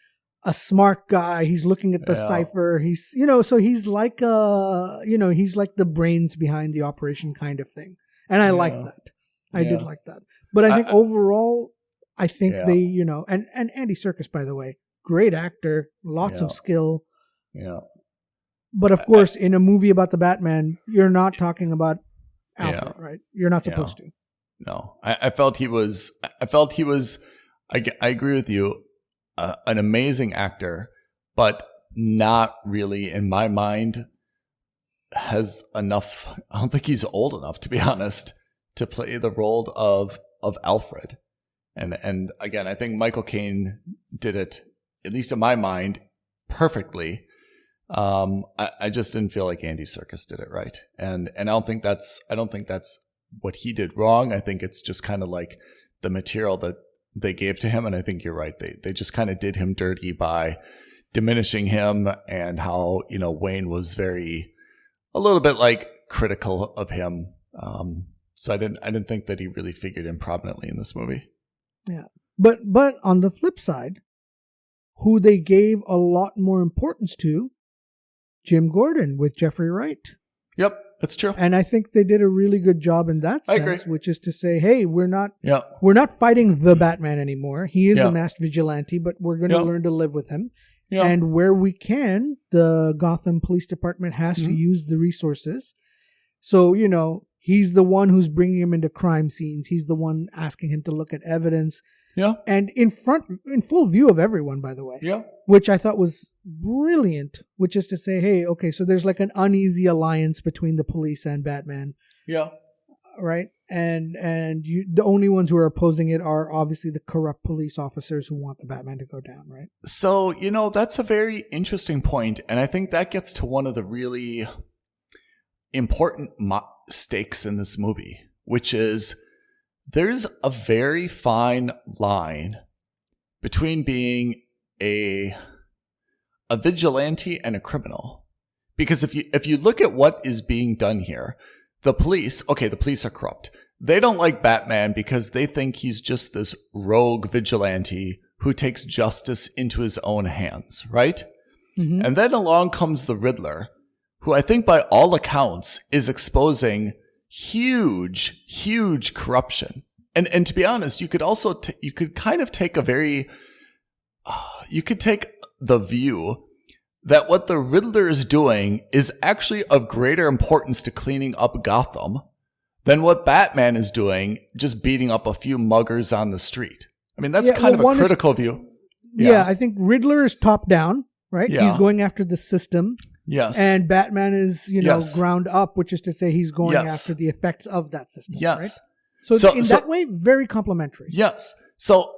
a smart guy. He's looking at the Yeah. cipher. He's, so he's like, he's like the brains behind the operation kind of thing. And I like that. I did like that. But I think overall, I think they, and Andy Serkis, by the way, great actor, lots of skill. Yeah. But of course, in a movie about the Batman, you're not talking about Alfred, right? You're not supposed to. No, I felt he was, I agree with you, an amazing actor, but not really, in my mind, has enough. I don't think he's old enough, to be honest, to play the role of Alfred. And again, I think Michael Caine did it, at least in my mind, perfectly. I just didn't feel like Andy Serkis did it right, and I don't think that's what he did wrong. I think it's just kind of like the material that they gave to him, and I think you're right. They just kind of did him dirty by diminishing him, and how Wayne was a little bit like critical of him. So I didn't think that he really figured in prominently in this movie. Yeah, but on the flip side, who they gave a lot more importance to, Jim Gordon with Jeffrey Wright. Yep, that's true. And I think they did a really good job in that sense, I agree. which is to say, hey, we're not fighting the Batman anymore. He is a masked vigilante, but we're going to learn to live with him. Yeah. And where we can, the Gotham Police Department has to use the resources. So, he's the one who's bringing him into crime scenes. He's the one asking him to look at evidence. Yeah. And in full view of everyone, by the way. Yeah. Which I thought was brilliant, which is to say, hey, okay, so there's like an uneasy alliance between the police and Batman. Yeah. Right? And the only ones who are opposing it are obviously the corrupt police officers who want the Batman to go down, right? So, that's a very interesting point, and I think that gets to one of the really important stakes in this movie, which is there's a very fine line between being a vigilante and a criminal. Because if you look at what is being done here, the police are corrupt. They don't like Batman because they think he's just this rogue vigilante who takes justice into his own hands, right? Mm-hmm. And then along comes the Riddler, who I think by all accounts is exposing huge, huge corruption. And to be honest, you could also you could kind of take you could take the view that what the Riddler is doing is actually of greater importance to cleaning up Gotham than what Batman is doing, just beating up a few muggers on the street. I mean, that's kind of a critical view. Yeah, I think Riddler is top down, right? Yeah. He's going after the system. Yes. And Batman is, ground up, which is to say he's going after the effects of that system. Yes. Right? So in that way, very complementary. Yes. So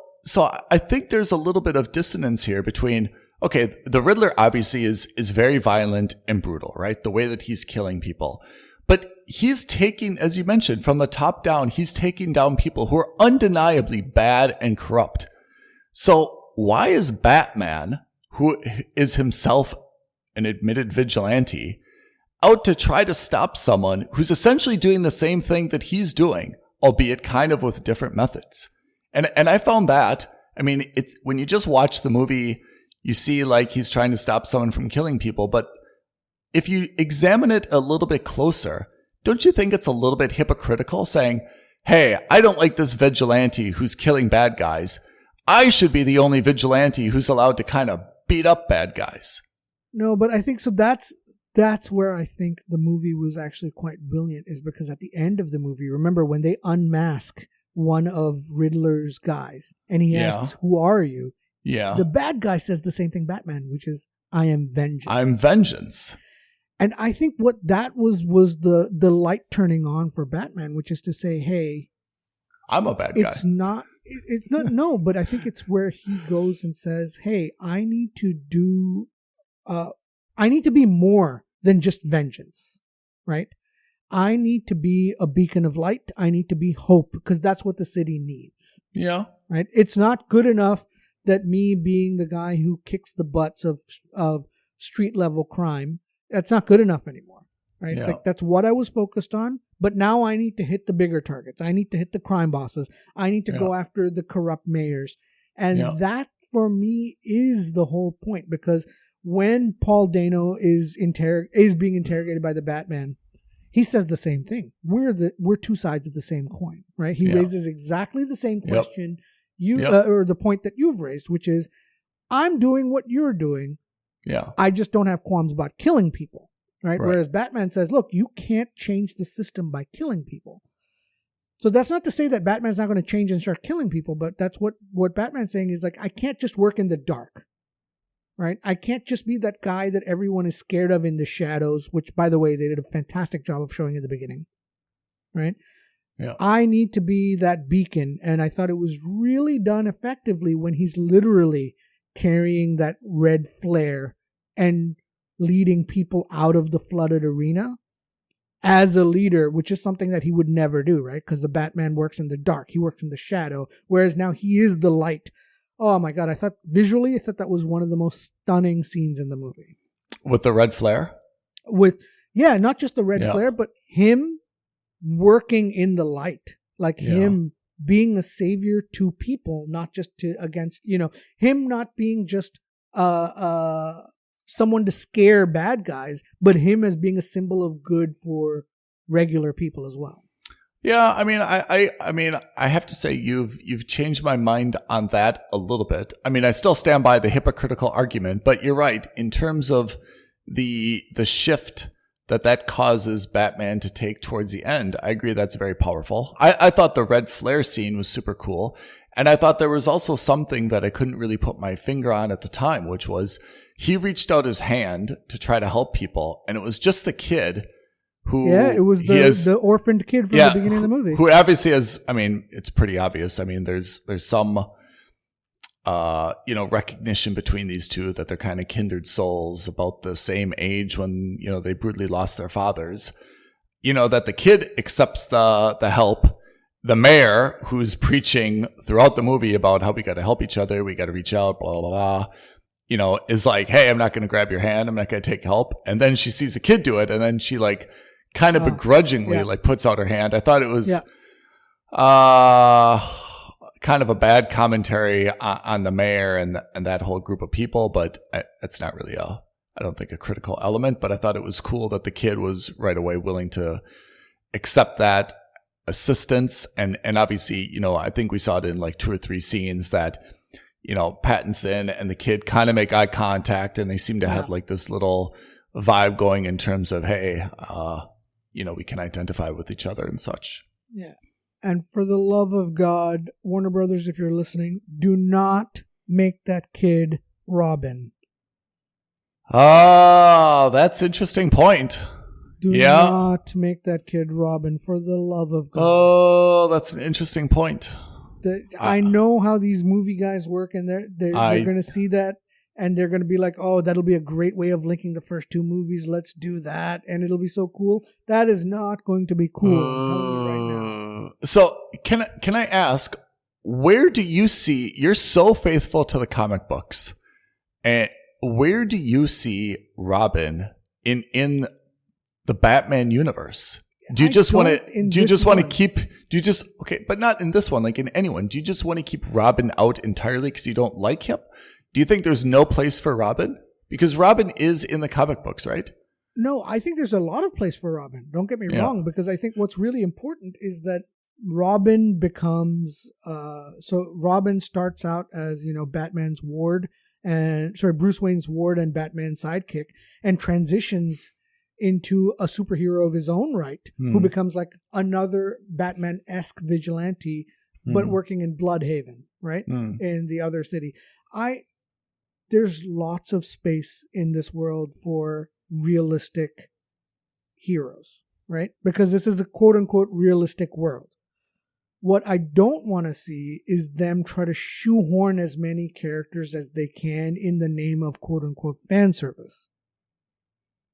I think there's a little bit of dissonance here between, okay, the Riddler obviously is very violent and brutal, right? The way that he's killing people. But he's taking, as you mentioned, from the top down, he's taking down people who are undeniably bad and corrupt. So why is Batman, who is himself an admitted vigilante, out to try to stop someone who's essentially doing the same thing that he's doing, albeit kind of with different methods? And I found that, I mean, when you just watch the movie, you see like he's trying to stop someone from killing people. But if you examine it a little bit closer, don't you think it's a little bit hypocritical saying, hey, I don't like this vigilante who's killing bad guys. I should be the only vigilante who's allowed to kind of beat up bad guys. No, but I think so. That's where I think the movie was actually quite brilliant, is because at the end of the movie, remember when they unmask one of Riddler's guys and he asks, who are you? Yeah. The bad guy says the same thing Batman, which is, I am vengeance. I'm vengeance. And I think what that was the light turning on for Batman, which is to say, hey, I'm a bad guy. It's not, no, but I think it's where he goes and says, hey, I need to be more than just vengeance, right? I need to be a beacon of light. I need to be hope, because that's what the city needs. Yeah. Right? It's not good enough that me being the guy who kicks the butts of street level crime, that's not good enough anymore. right? Yeah. Like that's what I was focused on. But now I need to hit the bigger targets. I need to hit the crime bosses. I need to go after the corrupt mayors. And that for me is the whole point, because when Paul Dano is being interrogated by the Batman, he says the same thing. We're two sides of the same coin, right? He raises exactly the same question or the point that you've raised, which is, I'm doing what you're doing. Yeah. I just don't have qualms about killing people, right? Whereas Batman says, look, you can't change the system by killing people. So that's not to say that Batman's not going to change and start killing people, but that's what Batman's saying is like, I can't just work in the dark, right? I can't just be that guy that everyone is scared of in the shadows, which, by the way, they did a fantastic job of showing at the beginning, right? Yeah. I need to be that beacon, and I thought it was really done effectively when he's literally carrying that red flare and leading people out of the flooded arena as a leader, which is something that he would never do, right? Because the Batman works in the dark. He works in the shadow, whereas now he is the light. Oh my God. I thought that was one of the most stunning scenes in the movie. With the red flare? Not just the red flare, but him working in the light. Like him being a savior to people, not just against, him not being just someone to scare bad guys, but him as being a symbol of good for regular people as well. Yeah, I mean, I have to say you've changed my mind on that a little bit. I mean, I still stand by the hypocritical argument, but you're right in terms of the shift that causes Batman to take towards the end. I agree that's very powerful. I thought the red flare scene was super cool, and I thought there was also something that I couldn't really put my finger on at the time, which was he reached out his hand to try to help people, and it was just the kid who... Yeah, it was the orphaned kid from the beginning of the movie. Who obviously has... I mean, it's pretty obvious. I mean, there's some... recognition between these two that they're kind of kindred souls, about the same age when, they brutally lost their fathers. That the kid accepts the help. The mayor, who's preaching throughout the movie about how we got to help each other, we got to reach out, blah, blah, blah, is like, hey, I'm not going to grab your hand. I'm not going to take help. And then she sees a kid do it. And then she kind of begrudgingly puts out her hand. I thought it was, kind of a bad commentary on the mayor and that whole group of people, but it's not really I don't think a critical element, but I thought it was cool that the kid was right away willing to accept that assistance. And obviously, I think we saw it in like 2 or 3 scenes that, Pattinson and the kid kind of make eye contact, and they seem to have like this little vibe going in terms of, hey, we can identify with each other and such. Yeah. And for the love of God, Warner Brothers, if you're listening, do not make that kid Robin. Oh, that's an interesting point. Do not make that kid Robin, for the love of God. Oh, that's an interesting point. I know how these movie guys work, and they're going to see that, and they're going to be like, oh, that'll be a great way of linking the first 2 movies. Let's do that, and it'll be so cool. That is not going to be cool. I'm telling you right now. So can I ask, where do you see, you're so faithful to the comic books, and where do you see Robin in the Batman universe? Do you just want to keep, but not in this one, like in anyone, do you just want to keep Robin out entirely because you don't like him? Do you think there's no place for Robin? Because Robin is in the comic books, right? No, I think there's a lot of place for Robin. Don't get me wrong, because I think what's really important is that Robin becomes, Robin starts out as, Batman's ward, Bruce Wayne's ward and Batman's sidekick, and transitions into a superhero of his own right, who becomes like another Batman-esque vigilante, but working in Bloodhaven, right? In the other city. There's lots of space in this world for realistic heroes, right? Because this is a quote-unquote realistic world. What I don't want to see is them try to shoehorn as many characters as they can in the name of quote-unquote fan service.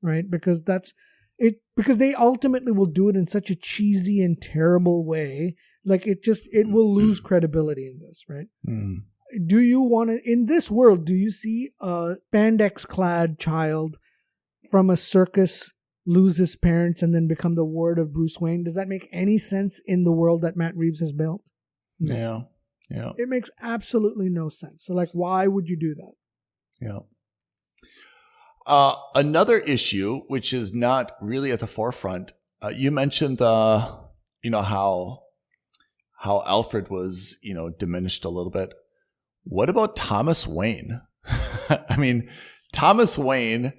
Right? Because that's it. Because they ultimately will do it in such a cheesy and terrible way. Like it will lose credibility in this, right? Do you want to, in this world, do you see a spandex-clad child from a circus lose his parents and then become the ward of Bruce Wayne. Does that make any sense in the world that Matt Reeves has built? No. Yeah. It makes absolutely no sense. So, like, why would you do that? Yeah. Another issue, which is not really at the forefront, you mentioned how Alfred was, diminished a little bit. What about Thomas Wayne? I mean, Thomas Wayne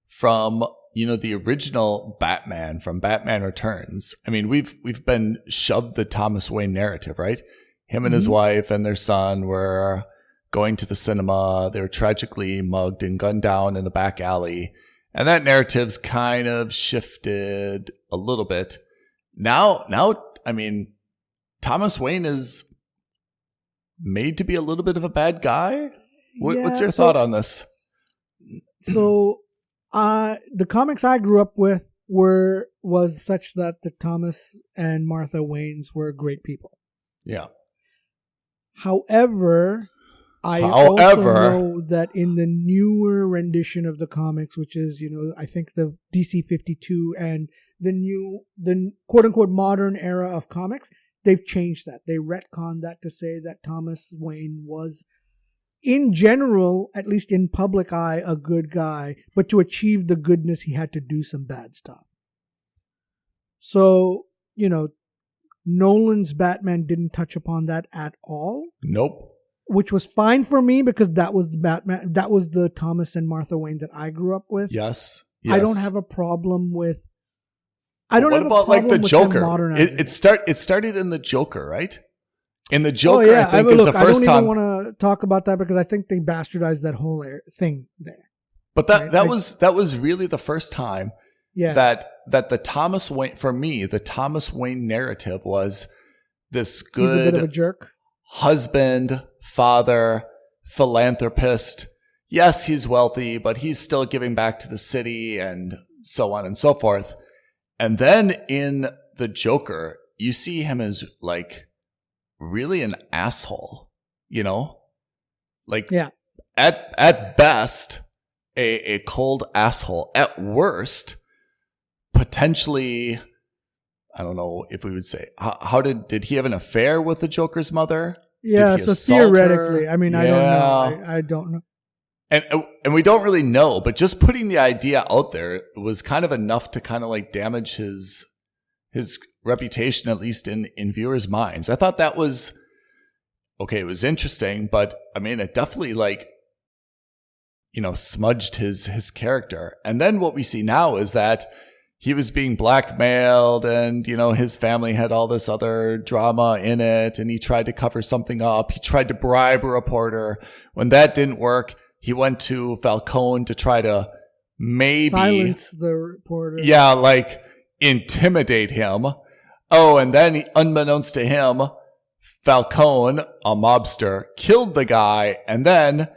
from, the original Batman from Batman Returns. I mean, we've been shoved the Thomas Wayne narrative, right? Him and his wife and their son were going to the cinema. They were tragically mugged and gunned down in the back alley. And that narrative's kind of shifted a little bit. Now, I mean, Thomas Wayne is made to be a little bit of a bad guy. What's your thought on this? So, the comics I grew up with was such that the Thomas and Martha Waynes were great people. Yeah. However, I also know that in the newer rendition of the comics, which is, I think the DC 52 and the quote unquote modern era of comics, they've changed that. They retconned that to say that Thomas Wayne was, in general, at least in public eye, a good guy, but to achieve the goodness, he had to do some bad stuff. So, Nolan's Batman didn't touch upon that at all. Nope. Which was fine for me because that was the Batman, that was the Thomas and Martha Wayne that I grew up with. Yes. I don't have a problem with. What about like the Joker? It started in the Joker, right? In the Joker, I think is the first time. I don't even want to talk about that because I think they bastardized that whole thing there. But that was really the first time. Yeah. That the Thomas Wayne, for me, the Thomas Wayne narrative was this good, he's a bit of a jerk, husband, father, philanthropist. Yes, he's wealthy, but he's still giving back to the city and so on and so forth. And then in the Joker, you see him as like really an asshole, like at best, a cold asshole. At worst, potentially, I don't know if we would say, how did he have an affair with the Joker's mother? Yeah, so theoretically, I mean, I don't know. I don't know. And we don't really know, but just putting the idea out there was kind of enough to kind of like damage his reputation, at least in viewers' minds. I thought that was, okay, it was interesting, but I mean, it definitely like, smudged his character. And then what we see now is that he was being blackmailed and, his family had all this other drama in it and he tried to cover something up. He tried to bribe a reporter. When that didn't work, he went to Falcone to try to maybe silence the reporter. Yeah, like intimidate him. Oh, and then unbeknownst to him, Falcone, a mobster, killed the guy, and then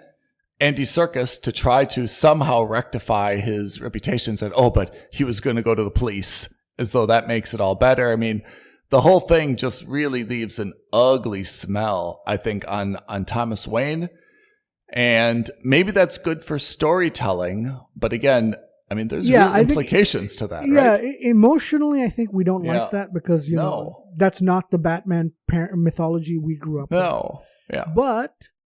Andy Serkis, to try to somehow rectify his reputation, said, oh, but he was going to go to the police, as though that makes it all better. I mean, the whole thing just really leaves an ugly smell, I think, on Thomas Wayne. And maybe that's good for storytelling. But again, I mean, there's real implications to that, yeah, right? Yeah, emotionally, I think we don't like that because, that's not the Batman mythology we grew up with. No, yeah. But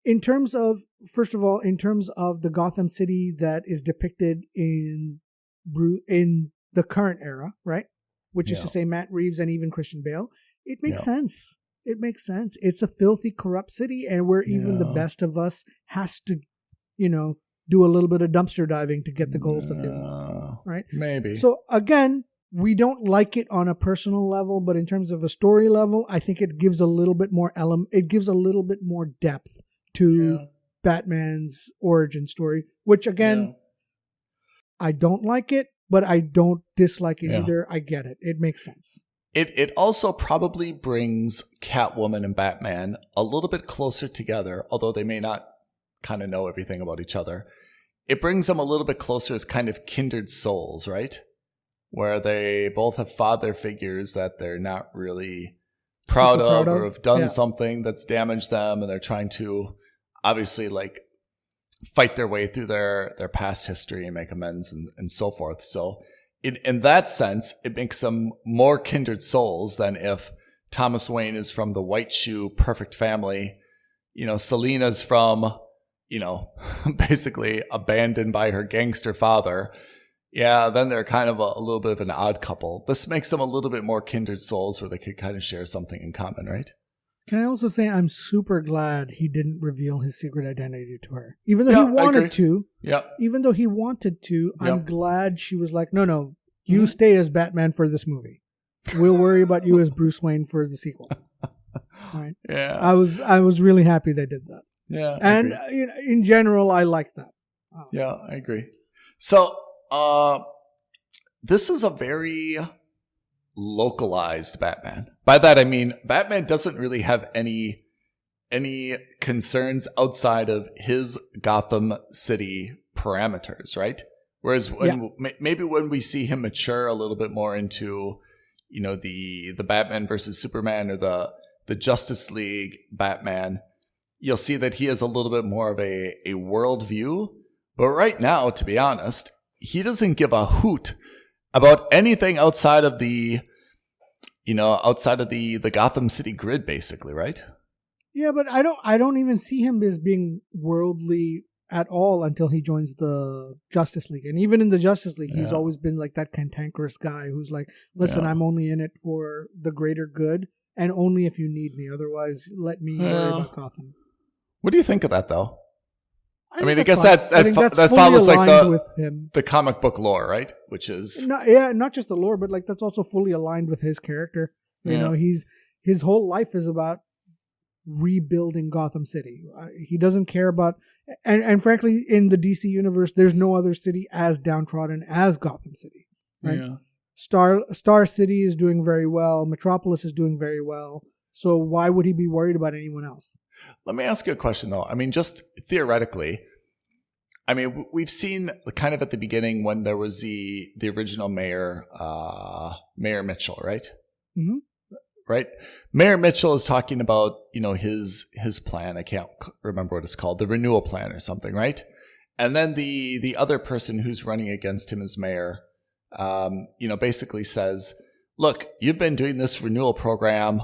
in terms of, first of all, in terms of the Gotham City that is depicted in the current era, right? Which is to say Matt Reeves and even Christian Bale, it makes sense. It makes sense. It's a filthy, corrupt city, and where even the best of us has to, do a little bit of dumpster diving to get the goals that they want, right? Maybe. So again, we don't like it on a personal level, but in terms of a story level, I think it gives a little bit more it gives a little bit more depth to Batman's origin story, which again, I don't like it, but I don't dislike it either. I get it. It makes sense. It also probably brings Catwoman and Batman a little bit closer together, although they may not kind of know everything about each other. It brings them a little bit closer as kind of kindred souls, right? Where they both have father figures that they're not really proud of or have done something that's damaged them, and they're trying to obviously like fight their way through their past history and make amends and so forth. So in that sense, it makes them more kindred souls than if Thomas Wayne is from the white shoe perfect family. Selina's from, basically abandoned by her gangster father. Yeah, then they're kind of a little bit of an odd couple. This makes them a little bit more kindred souls where they could kind of share something in common, right? Can I also say I'm super glad he didn't reveal his secret identity to her, even though he wanted to. Yeah. Even though he wanted to, I'm glad she was like, no, you stay as Batman for this movie. We'll worry about you as Bruce Wayne for the sequel. Right? Yeah. I was really happy they did that. Yeah. And in general, I like that. Yeah, I agree. So, this is a very localized Batman. By that I mean Batman doesn't really have any concerns outside of his Gotham City parameters, right? Whereas maybe when we see him mature a little bit more into, the Batman versus Superman or the Justice League Batman, you'll see that he has a little bit more of a worldview. But right now, to be honest, he doesn't give a hoot about anything outside of the Gotham City grid, basically, right? Yeah, but I don't even see him as being worldly at all until he joins the Justice League. And even in the Justice League, he's always been like that cantankerous guy who's like, listen, I'm only in it for the greater good and only if you need me. Otherwise, let me worry about Gotham. What do you think of that, though? I mean, I guess that follows like the comic book lore, right? Which is not just the lore, but like that's also fully aligned with his character. You know, his whole life is about rebuilding Gotham City. He doesn't care about, and frankly, in the DC universe, there's no other city as downtrodden as Gotham City. Right? Yeah. Star City is doing very well. Metropolis is doing very well. So why would he be worried about anyone else? Let me ask you a question, though. I mean, just theoretically, I mean, we've seen kind of at the beginning when there was the original mayor, Mayor Mitchell, right? Mm-hmm. Right? Mayor Mitchell is talking about, his plan. I can't remember what it's called, the renewal plan or something, right? And then the other person who's running against him as mayor, basically says, look, you've been doing this renewal program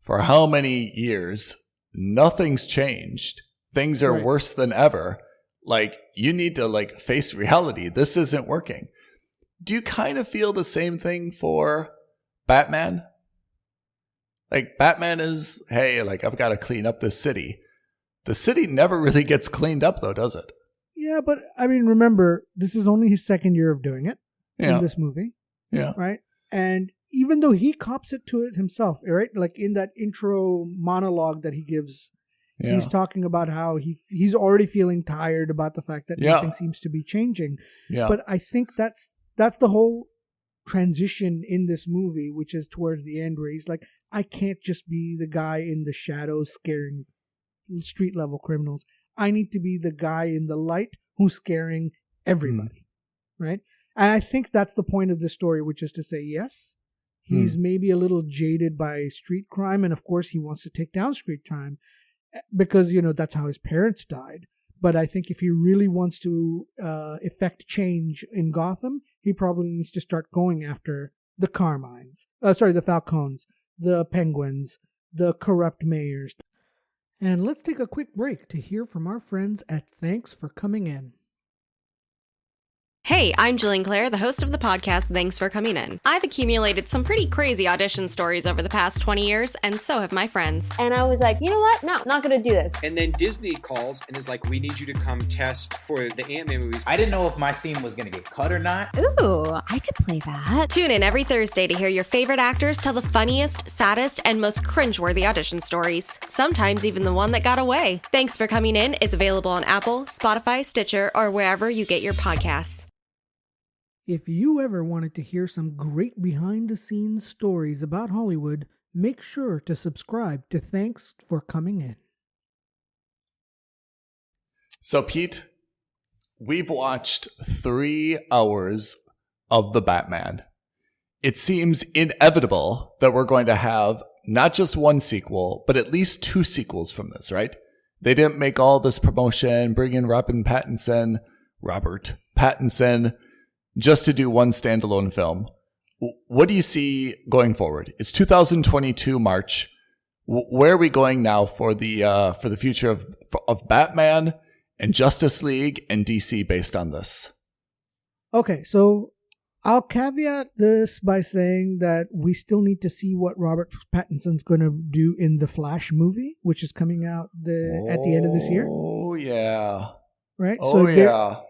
for how many years? Nothing's changed. Things are worse than ever. Like, you need to face reality. This isn't working. Do you kind of feel the same thing for Batman? Like, Batman is, hey, I've got to clean up this city. The city never really gets cleaned up, though, does it? Yeah, but I mean, remember, this is only his second year of doing it in this movie. Yeah. Right? And even though he cops it to it himself, right? Like in that intro monologue that he gives, he's talking about how he's already feeling tired about the fact that nothing seems to be changing. Yeah. But I think that's the whole transition in this movie, which is towards the end where he's like, I can't just be the guy in the shadows scaring street level criminals. I need to be the guy in the light who's scaring everybody. Right? And I think that's the point of this story, which is to say, yes, he's maybe a little jaded by street crime. And of course, he wants to take down street crime because, that's how his parents died. But I think if he really wants to effect change in Gotham, he probably needs to start going after the Carmines. The Falcones, the Penguins, the corrupt mayors. And let's take a quick break to hear from our friends at Thanks for Coming In. Hey, I'm Jillian Clare, the host of the podcast Thanks for Coming In. I've accumulated some pretty crazy audition stories over the past 20 years, and so have my friends. And I was like, you know what? No, not going to do this. And then Disney calls and is like, we need you to come test for the Ant-Man movies. I didn't know if my scene was going to get cut or not. Ooh, I could play that. Tune in every Thursday to hear your favorite actors tell the funniest, saddest, and most cringeworthy audition stories. Sometimes even the one that got away. Thanks for Coming In is available on Apple, Spotify, Stitcher, or wherever you get your podcasts. If you ever wanted to hear some great behind-the-scenes stories about Hollywood, make sure to subscribe to Thanks for Coming In. So, Pete, we've watched 3 hours of The Batman. It seems inevitable that we're going to have not just one sequel, but at least 2 sequels from this, right? They didn't make all this promotion, bring in Robert Pattinson, just to do one standalone film. What do you see going forward? It's 2022 March. Where are we going now for the future of Batman and Justice League and DC based on this? Okay, so I'll caveat this by saying that we still need to see what Robert Pattinson's going to do in the Flash movie, which is coming out at the end of this year. Oh, yeah. Right? Oh, yeah.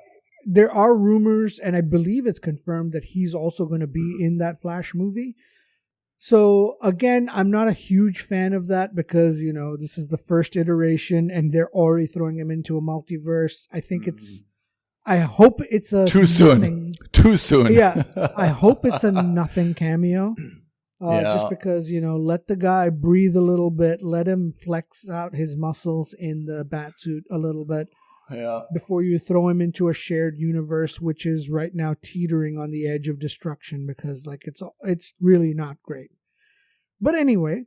There are rumors, and I believe it's confirmed that he's also going to be in that Flash movie. So, again, I'm not a huge fan of that because, this is the first iteration, and they're already throwing him into a multiverse. I hope it's a... Too soon. Yeah, I hope it's a nothing cameo. Just because, let the guy breathe a little bit. Let him flex out his muscles in the Batsuit a little bit. Yeah. Before you throw him into a shared universe, which is right now teetering on the edge of destruction because it's really not great. But anyway,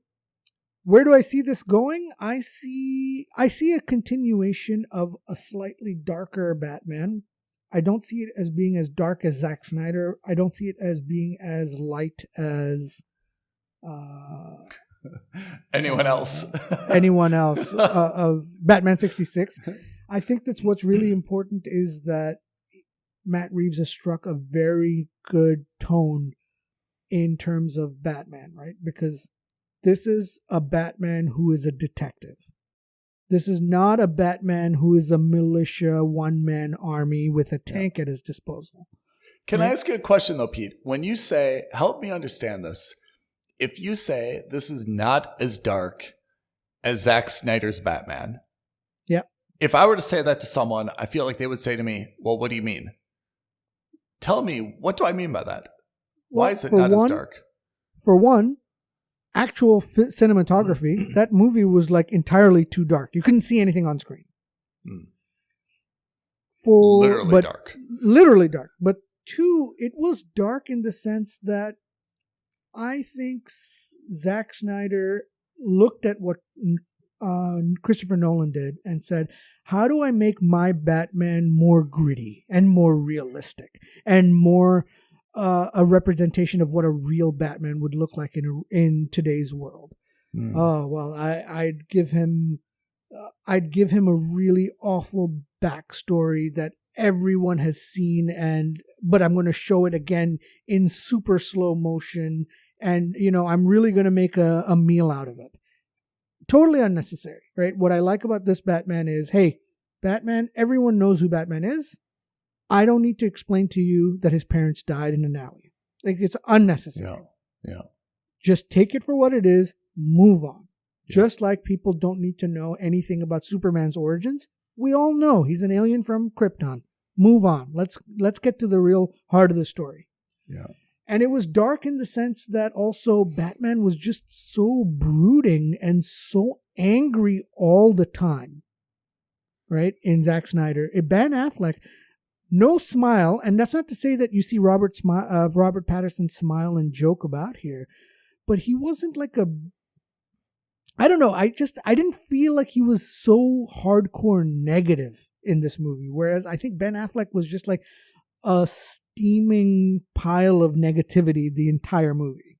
where do I see this going? I see a continuation of a slightly darker Batman. I don't see it as being as dark as Zack Snyder. I don't see it as being as light as anyone else. Of Batman 66. I think that's what's really important is that Matt Reeves has struck a very good tone in terms of Batman, right? Because this is a Batman who is a detective. This is not a Batman who is a militia one-man army with a tank at his disposal. Can I ask you a question though, Pete? When you say, help me understand this, if you say this is not as dark as Zack Snyder's Batman, yeah. If I were to say that to someone, I feel like they would say to me, well, what do you mean? Tell me, what do I mean by that? Why is it not as dark? For one, actual cinematography, that movie was entirely too dark. You couldn't see anything on screen. Literally dark. But two, it was dark in the sense that I think Zack Snyder looked at what Christopher Nolan did and said, how do I make my Batman more gritty and more realistic and more a representation of what a real Batman would look like in today's world? Oh, well, I'd give him a really awful backstory that everyone has seen, but I'm going to show it again in super slow motion, and I'm really going to make a meal out of it. Totally unnecessary, right? What I like about this Batman is, hey, Batman, everyone knows who Batman is. I don't need to explain to you that his parents died in an alley. It's unnecessary. Yeah. Just take it for what it is, move on. Yeah. Just like people don't need to know anything about Superman's origins. We all know he's an alien from Krypton. Move on. Let's get to the real heart of the story. Yeah. And it was dark in the sense that also Batman was just so brooding and so angry all the time, right? In Zack Snyder. Ben Affleck, no smile. And that's not to say that you see Robert Pattinson smile and joke about here. But he wasn't I don't know. I didn't feel like he was so hardcore negative in this movie. Whereas I think Ben Affleck was just like a steaming pile of negativity the entire movie.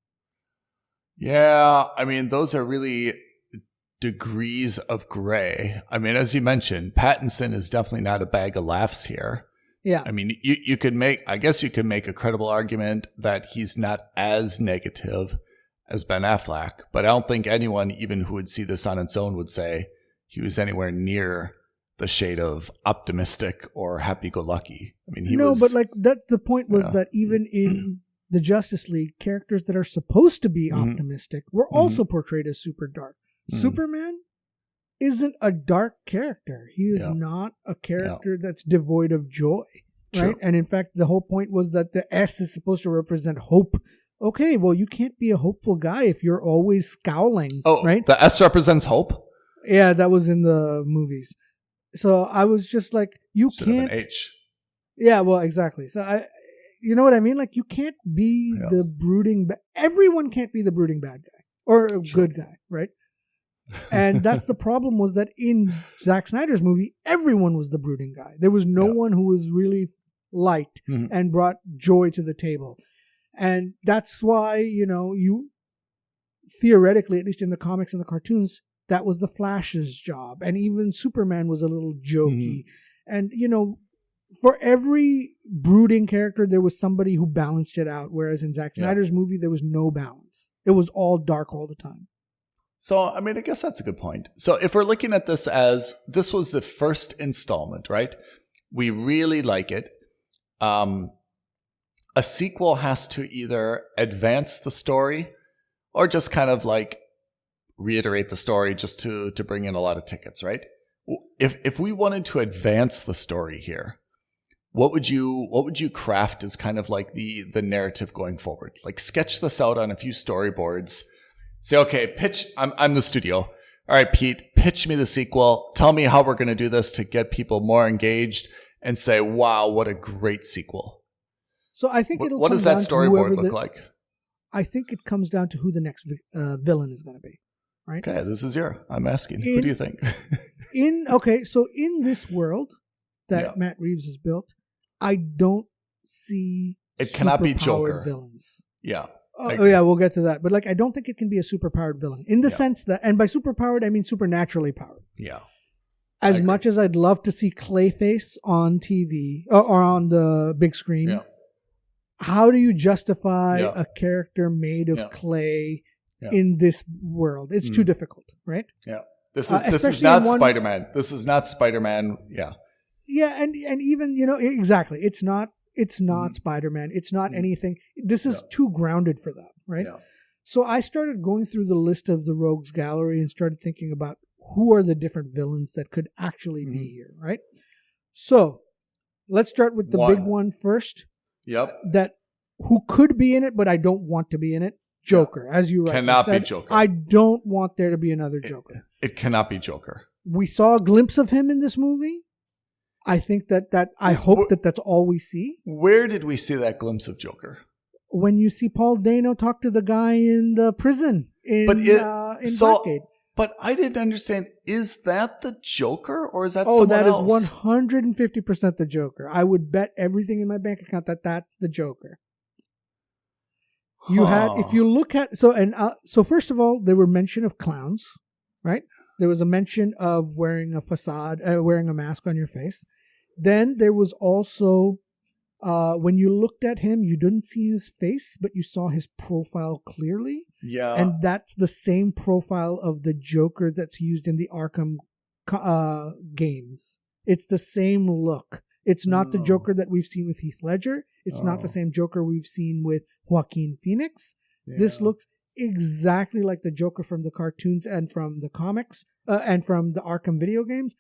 Yeah, I mean, those are really degrees of gray. I mean, as you mentioned, Pattinson is definitely not a bag of laughs here. Yeah. I mean, you could make a credible argument that he's not as negative as Ben Affleck, but I don't think anyone, even who would see this on its own, would say he was anywhere near the shade of optimistic or happy-go-lucky. I mean, but that's the point was that even in the Justice League, characters that are supposed to be optimistic were also portrayed as super dark. Superman isn't a dark character. He is not a character that's devoid of joy, right? True. And in fact, the whole point was that the S is supposed to represent hope. Okay, well, you can't be a hopeful guy if you're always scowling, right? The S represents hope? Yeah, that was in the movies. So I was just like, you Should can't. have an H. Yeah, well, exactly. So you know what I mean? Like, you can't be the brooding. Everyone can't be the brooding bad guy or a good guy, right? And that's the problem, was that in Zack Snyder's movie, everyone was the brooding guy. There was no one who was really light and brought joy to the table. And that's why, you theoretically, at least in the comics and the cartoons, that was the Flash's job. And even Superman was a little jokey. And, for every brooding character, there was somebody who balanced it out. Whereas in Zack Snyder's movie, there was no balance. It was all dark all the time. So, I mean, I guess that's a good point. So if we're looking at this as this was the first installment, right? We really like it. A sequel has to either advance the story or just kind of like reiterate the story just to bring in a lot of tickets, right? If we wanted to advance the story here, what would you craft as kind of like the narrative going forward? Like sketch this out on a few storyboards. Say, okay, I'm the studio. All right, Pete, pitch me the sequel. Tell me how we're going to do this to get people more engaged and say, wow, what a great sequel. So I think what does that storyboard look like? I think it comes down to who the next villain is going to be, right? Okay, I'm asking. Who do you think? So in this world that Matt Reeves has built, I don't see it cannot be Joker villains. Yeah. We'll get to that. But I don't think it can be a superpowered villain in the sense that, and by superpowered, I mean supernaturally powered. Yeah. As much as I'd love to see Clayface on TV or on the big screen, how do you justify a character made of clay in this world? It's too difficult, right? Yeah. This is not Spider-Man. This is not Spider-Man. Yeah. Yeah, and even, exactly. It's not Spider-Man. It's not anything. This is too grounded for that, right? Yeah. So I started going through the list of the Rogues Gallery and started thinking about who are the different villains that could actually be here, right? So let's start with the big one first. Yep. Who could be in it, but I don't want to be in it. Joker, as you rightly cannot said. Be Joker. I don't want there to be another Joker. It cannot be Joker. We saw a glimpse of him in this movie. I think I hope that's all we see. Where did we see that glimpse of Joker? When you see Paul Dano talk to the guy in the prison in Blackgate. But I didn't understand. Is that the Joker or is that someone else? Oh, that is 150% the Joker. I would bet everything in my bank account that that's the Joker. You had, if you look at, so first of all, there were mention of clowns, right? There was a mention of wearing a mask on your face. Then there was also, when you looked at him, you didn't see his face, but you saw his profile clearly. Yeah. And that's the same profile of the Joker that's used in the Arkham games. It's the same look. It's not the Joker that we've seen with Heath Ledger. It's not the same Joker we've seen with Joaquin Phoenix. Yeah. This looks exactly like the Joker from the cartoons and from the comics and from the Arkham video games.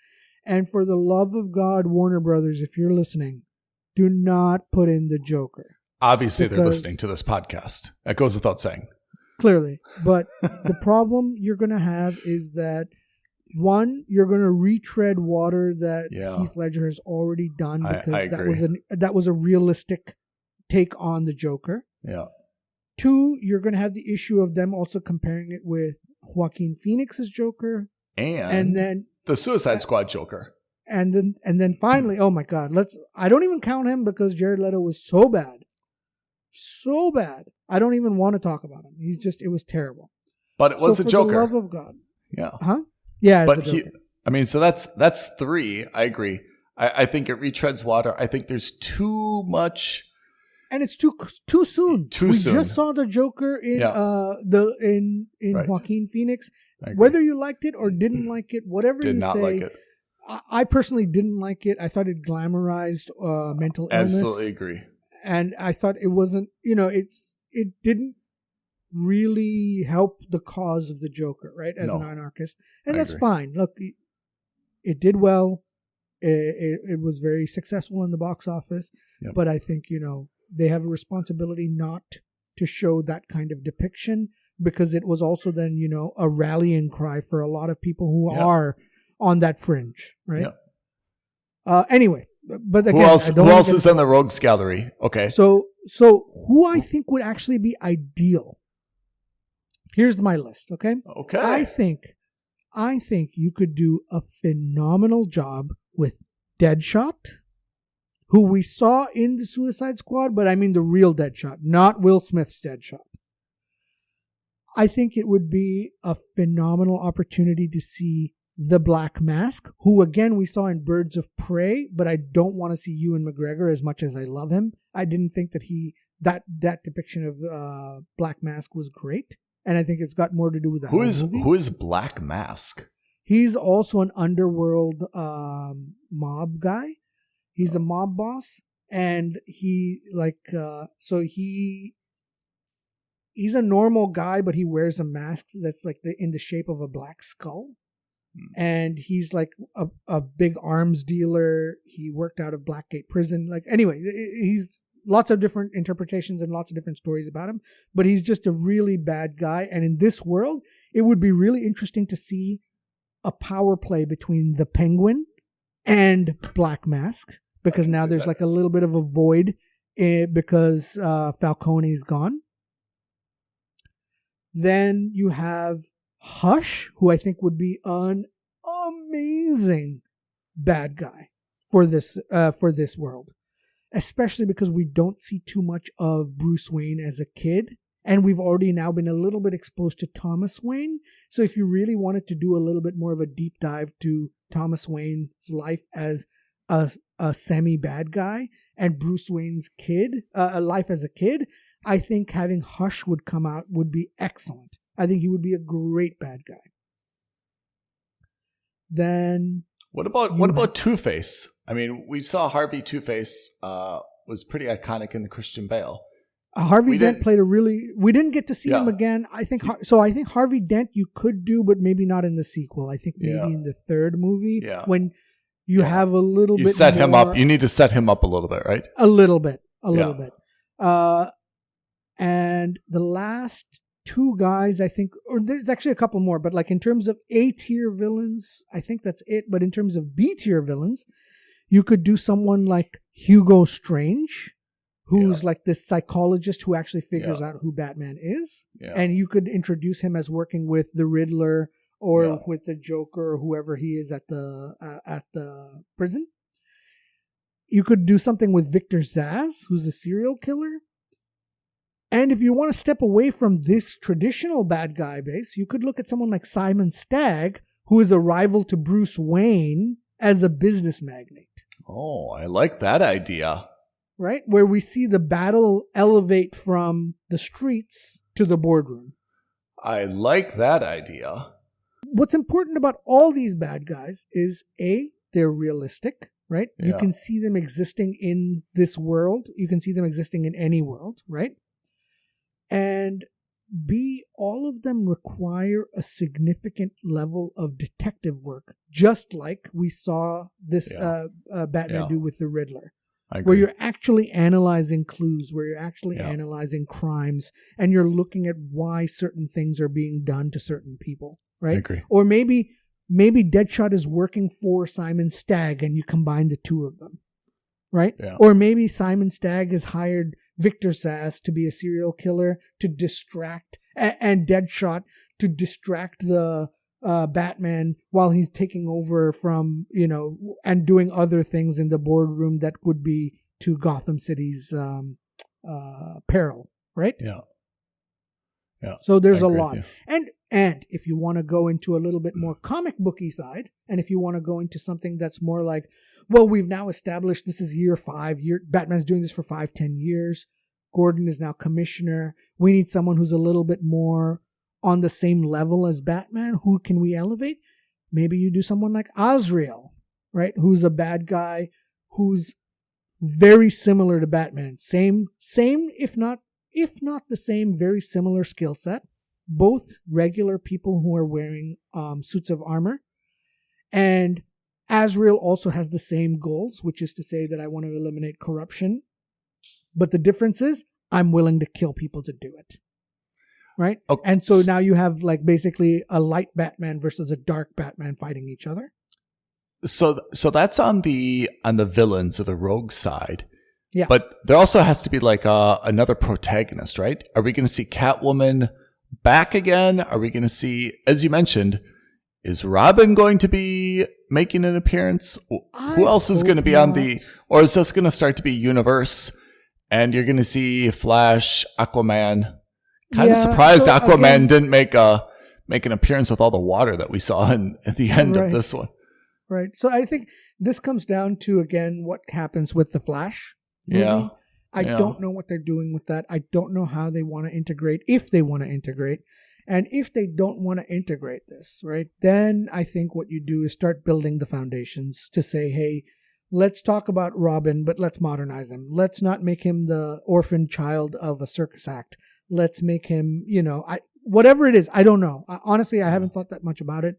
And for the love of God, Warner Brothers, if you're listening, do not put in the Joker. Obviously, they're listening to this podcast. That goes without saying. Clearly. But the problem you're going to have is that, one, you're going to retread water that Heath Ledger has already done because I agree. that was a realistic take on the Joker. Yeah. Two, you're going to have the issue of them also comparing it with Joaquin Phoenix's Joker, and then the Suicide Squad Joker, and then finally, oh my God, I don't even count him because Jared Leto was so bad. I don't even want to talk about him. It was terrible. But it was a Joker. For the love of God. Yeah. Huh? Yeah. But so that's three. I agree. I think it retreads water. I think there's too much. And it's too soon. We just saw the Joker in right. Joaquin Phoenix. Whether you liked it or didn't like it, whatever you say. Did not like it. I personally didn't like it. I thought it glamorized mental illness. Absolutely agree. And I thought it wasn't. It didn't really help the cause of the Joker, right? As an anarchist, and that's fine. Look, it did well. It was very successful in the box office, but I think they have a responsibility not to show that kind of depiction because it was also then, a rallying cry for a lot of people who are on that fringe, right? Anyway, but again, who else is in the Rogues Gallery? Okay. So who I think would actually be ideal? Here's my list, okay? Okay. I think you could do a phenomenal job with Deadshot, who we saw in the Suicide Squad, but I mean the real Deadshot, not Will Smith's Deadshot. I think it would be a phenomenal opportunity to see the Black Mask, who again we saw in Birds of Prey, but I don't want to see Ewan McGregor as much as I love him. I didn't think that that depiction of Black Mask was great, and I think it's got more to do with that. Who is Black Mask? He's also an underworld mob guy. He's a mob boss, and he's a normal guy, but he wears a mask that's like in the shape of a black skull. And he's like a big arms dealer. He worked out of Blackgate Prison. Like, anyway, he's lots of different interpretations and lots of different stories about him, but he's just a really bad guy. And in this world, it would be really interesting to see a power play between the Penguin and Black Mask, because now there's like a little bit of a void because Falcone's gone. Then you have Hush, who I think would be an amazing bad guy for this world, especially because we don't see too much of Bruce Wayne as a kid, and we've already now been a little bit exposed to Thomas Wayne. So if you really wanted to do a little bit more of a deep dive to Thomas Wayne's life as a semi bad guy and Bruce Wayne's life as a kid, I think having Hush would come out would be excellent. I think he would be a great bad guy. Then what about Two-Face? I mean, we saw Harvey Two-Face was pretty iconic in the Christian Bale. Harvey Dent played we didn't get to see him again. I think Harvey Dent you could do, but maybe not in the sequel. I think maybe in the third movie when you have a little bit. Him up. You need to set him up a little bit, right? A little bit. And the last two guys, I think, or there's actually a couple more, but like in terms of A-tier villains, I think that's it. But in terms of B-tier villains, you could do someone like Hugo Strange, who's like this psychologist who actually figures out who Batman is. Yeah. And you could introduce him as working with the Riddler or with the Joker or whoever he is at the prison. You could do something with Victor Zsasz, who's a serial killer. And if you want to step away from this traditional bad guy base, you could look at someone like Simon Stagg, who is a rival to Bruce Wayne as a business magnate. Oh, I like that idea. Right? Where we see the battle elevate from the streets to the boardroom. I like that idea. What's important about all these bad guys is A, they're realistic, right? Yeah. You can see them existing in this world. You can see them existing in any world, right? And B, all of them require a significant level of detective work, just like we saw this Batman do with the Riddler, where you're actually analyzing clues, where you're actually analyzing crimes, and you're looking at why certain things are being done to certain people, right? I agree. Or maybe Deadshot is working for Simon Stagg, and you combine the two of them, right? Yeah. Or maybe Simon Stagg has hired Victor Zsasz to be a serial killer to distract, and Deadshot to distract the Batman while he's taking over from, and doing other things in the boardroom that would be to Gotham City's peril, right? Yeah. Yeah. So there's a lot. And if you want to go into a little bit more comic booky side, and if you want to go into something that's more like, well, we've now established this is year 5. Batman's doing this for 5-10 years. Gordon is now commissioner. We need someone who's a little bit more on the same level as Batman. Who can we elevate? Maybe you do someone like Azrael, right? Who's a bad guy, who's very similar to Batman. Same, if not the same, very similar skill set. Both regular people who are wearing suits of armor. And Azrael also has the same goals, which is to say that I want to eliminate corruption. But the difference is I'm willing to kill people to do it. Right? Okay. And so now you have like basically a light Batman versus a dark Batman fighting each other. So that's on the villains or the rogue side. Yeah. But there also has to be like another protagonist, right? Are we going to see Catwoman back again? Are we going to see, as you mentioned, is Robin going to be making an appearance? Who else is hope going to be not. on the, or is this going to start to be universe? And you're going to see Flash, Aquaman. Kind of surprised so Aquaman again- didn't make an appearance with all the water that we saw at the end of Right. this one. Right. So I think this comes down to, again, what happens with the Flash movie. Yeah. I don't know what they're doing with that. I don't know how they want to integrate, if they want to integrate. And if they don't want to integrate this, right, then I think what you do is start building the foundations to say, hey, let's talk about Robin, but let's modernize him. Let's not make him the orphan child of a circus act. Let's make him, whatever it is, I don't know. Honestly, I haven't thought that much about it.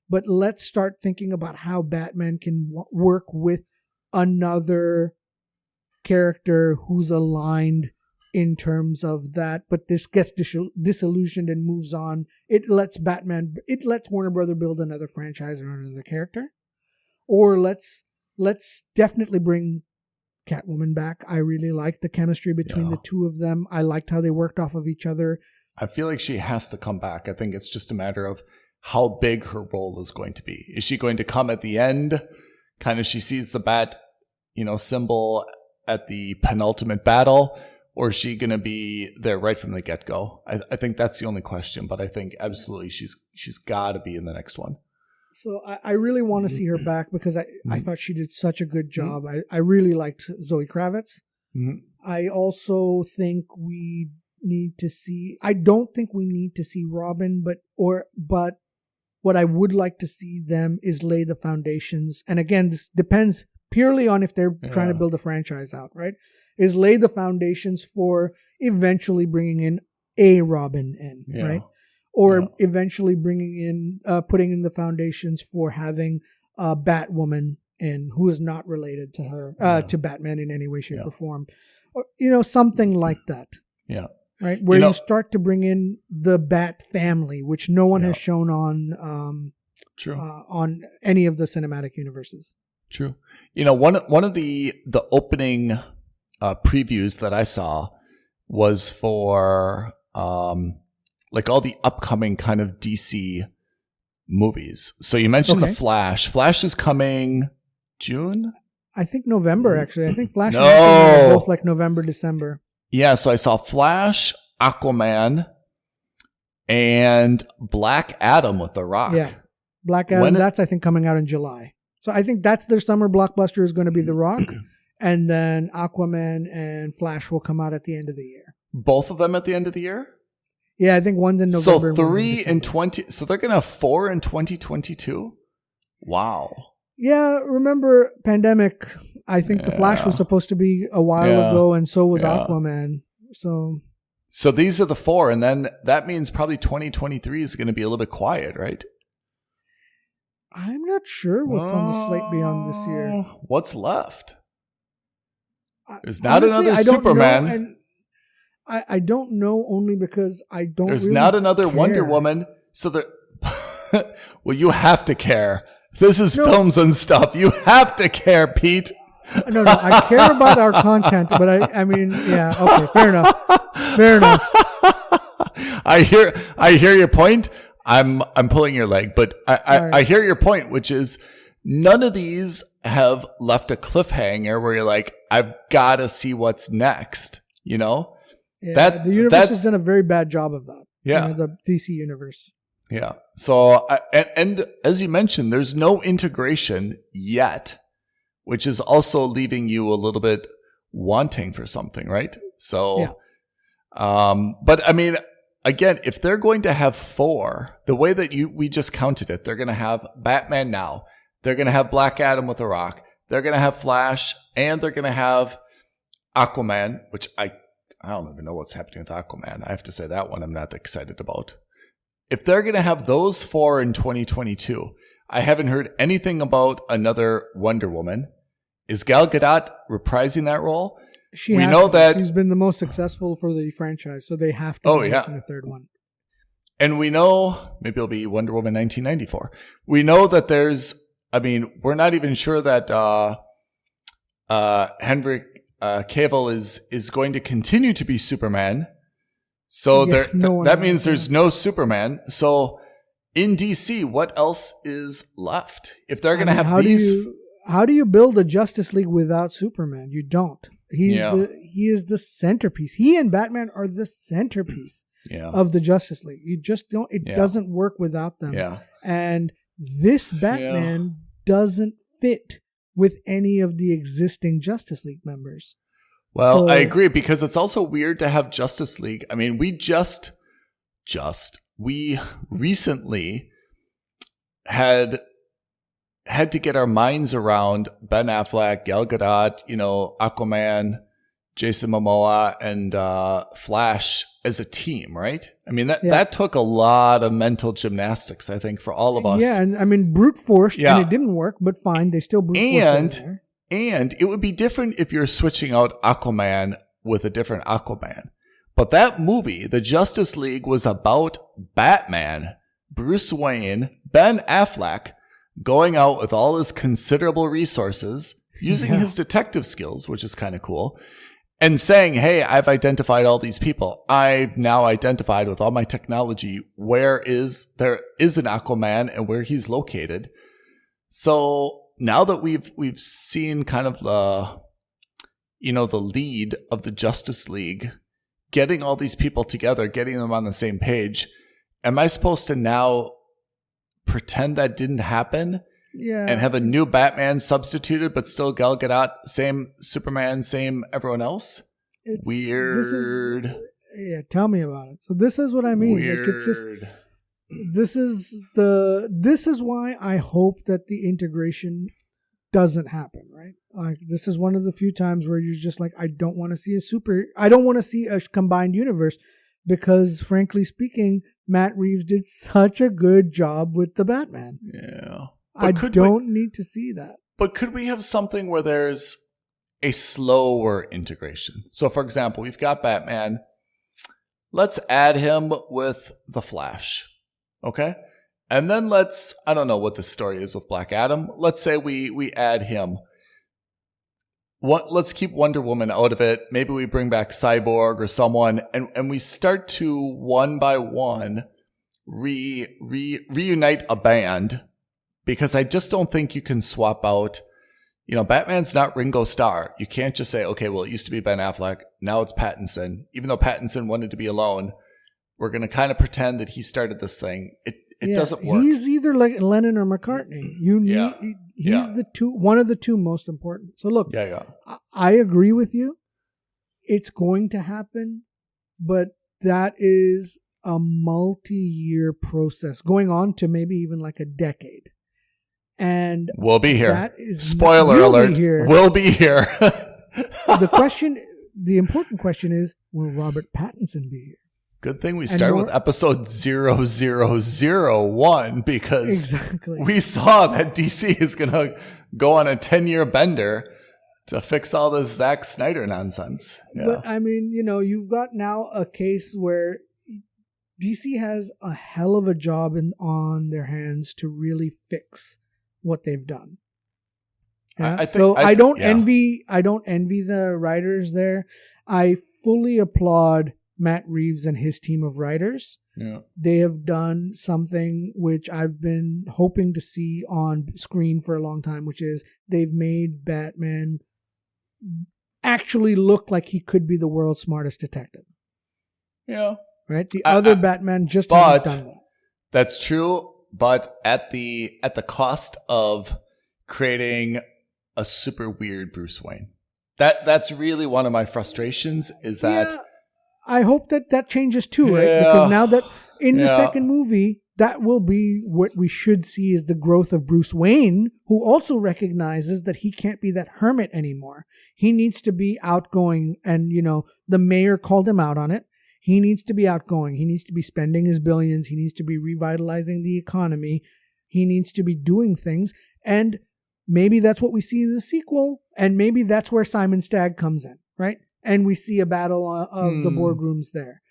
But let's start thinking about how Batman can work with another character who's aligned in terms of that, but this gets disillusioned and moves on. It lets Warner Brother build another franchise around another character. Or let's definitely bring Catwoman back. I really liked the chemistry between the two of them. I liked how they worked off of each other. I feel like she has to come back. I think it's just a matter of how big her role is going to be. Is she going to come at the end? Kind of she sees the bat, symbol at the penultimate battle, or is she going to be there right from the get-go? I think that's the only question, but I think absolutely she's got to be in the next one. So I really want to see her back because I thought she did such a good job. I really liked Zoe Kravitz. Mm-hmm. I also think we need to see, I don't think we need to see Robin, but what I would like to see them is lay the foundations. And again, this depends purely on if they're trying to build a franchise out, right? Is lay the foundations for eventually bringing in a Robin in, right? Or eventually bringing in, putting in the foundations for having a Batwoman in who is not related to her, to Batman in any way, shape, or form. Or, something like that. Yeah. Right? Where you start to bring in the Bat family, which no one has shown on any of the cinematic universes. True. One of the opening previews that I saw was for like all the upcoming kind of DC movies. So you mentioned the Flash. Flash is coming June? I think November, actually. I think Flash and No. Aquaman are both like November, December. Yeah, so I saw Flash, Aquaman, and Black Adam with The Rock. Yeah. Black Adam, that's I think coming out in July. So I think that's their summer blockbuster is going to be The Rock. And then Aquaman and Flash will come out at the end of the year. Both of them at the end of the year? Yeah, I think one's in November. So and one's in 3 and December. 20. So they're going to have 4 in 2022? Wow. Yeah, remember pandemic. I think The Flash was supposed to be a while ago, and so was Aquaman. So these are the 4, and then that means probably 2023 is going to be a little bit quiet, right? I'm not sure what's on the slate beyond this year. What's left? There's not Honestly, another I don't Superman. know, and I don't know only because I don't. There's really not another care. Wonder Woman. So there. Well, you have to care. This is films and stuff. You have to care, Pete. No, I care about our content, but I mean, yeah, okay, fair enough. I hear your point. I'm pulling your leg, but I hear your point, which is none of these have left a cliffhanger where you're like, I've got to see what's next. Yeah, the universe has done a very bad job of that. Yeah, the DC universe. Yeah. So, and as you mentioned, there's no integration yet, which is also leaving you a little bit wanting for something, right? So, but I mean, again, if they're going to have 4, the way that we just counted it, they're going to have Batman now, they're going to have Black Adam with The Rock, they're going to have Flash, and they're going to have Aquaman, which I don't even know what's happening with Aquaman. I have to say that one I'm not excited about. If they're going to have those 4 in 2022, I haven't heard anything about another Wonder Woman. Is Gal Gadot reprising that role? She's been the most successful for the franchise, so they have to make a third one. And we know, maybe it'll be Wonder Woman 1994. We know that we're not even sure that Henry Cavill is going to continue to be Superman. So that means there's no Superman. So in DC, what else is left? If they're going to I mean, have these... How do you build a Justice League without Superman? You don't. He is the centerpiece. He and Batman are the centerpiece of the Justice League. You just don't. It doesn't work without them. Yeah. And this Batman doesn't fit with any of the existing Justice League members. Well, I agree, because it's also weird to have Justice League. I mean, we recently had to get our minds around Ben Affleck, Gal Gadot, Aquaman, Jason Momoa, and Flash as a team, right? I mean, that took a lot of mental gymnastics, I think, for all of us. Yeah, and I mean, brute force, and it didn't work, but fine, they still brute forced there. And it would be different if you're switching out Aquaman with a different Aquaman. But that movie, the Justice League, was about Batman, Bruce Wayne, Ben Affleck, going out with all his considerable resources, using his detective skills, which is kind of cool, and saying, hey, I've identified all these people. I've now identified with all my technology there is an Aquaman and where he's located. So now that we've seen kind of the lead of the Justice League, getting all these people together, getting them on the same page, am I supposed to now pretend that didn't happen and have a new Batman substituted, but still Gal Gadot, same Superman, same everyone else? It's weird. Tell me about it. So this is what I mean. Weird. Like, this is why I hope that the integration doesn't happen, right? Like, this is one of the few times where you're just like, I don't want to see a combined universe, because frankly speaking, Matt Reeves did such a good job with the Batman. Yeah. I don't need to see that. But could we have something where there's a slower integration? So, for example, we've got Batman. Let's add him with the Flash. Okay? And then I don't know what the story is with Black Adam. Let's say we add him. Let's keep Wonder Woman out of it. Maybe we bring back Cyborg or someone, and we start to one by one reunite a band, because I just don't think you can swap out. Batman's not Ringo Starr. You can't just say, okay, well, it used to be Ben Affleck, now it's Pattinson. Even though Pattinson wanted to be alone, we're going to kind of pretend that he started this thing. It doesn't work. He's either like Lennon or McCartney. He's one of the two most important. So look, I agree with you. It's going to happen, but that is a multi-year process going on to maybe even like a decade. And we'll be here. Spoiler alert. We'll be here. The important question is, will Robert Pattinson be here? Good thing we started with episode 0001, because we saw that DC is going to go on a 10-year bender to fix all this Zack Snyder nonsense. Yeah. But I mean, you've got now a case where DC has a hell of a job on their hands to really fix what they've done. Yeah? I don't envy the writers there. I fully applaud Matt Reeves and his team of writers. Yeah. They have done something which I've been hoping to see on screen for a long time, which is they've made Batman actually look like he could be the world's smartest detective. Yeah. Right? The other Batman just hasn't done that. That's true, but at the cost of creating a super weird Bruce Wayne. That's really one of my frustrations, is that I hope that changes too, right? Because now that in the second movie, that will be what we should see, is the growth of Bruce Wayne, who also recognizes that he can't be that hermit anymore. He needs to be outgoing, and the mayor called him out on it. He needs to be outgoing. He needs to be spending his billions. He needs to be revitalizing the economy. He needs to be doing things, and maybe that's what we see in the sequel, and maybe that's where Simon Stagg comes in, right? And we see a battle of the boardrooms there.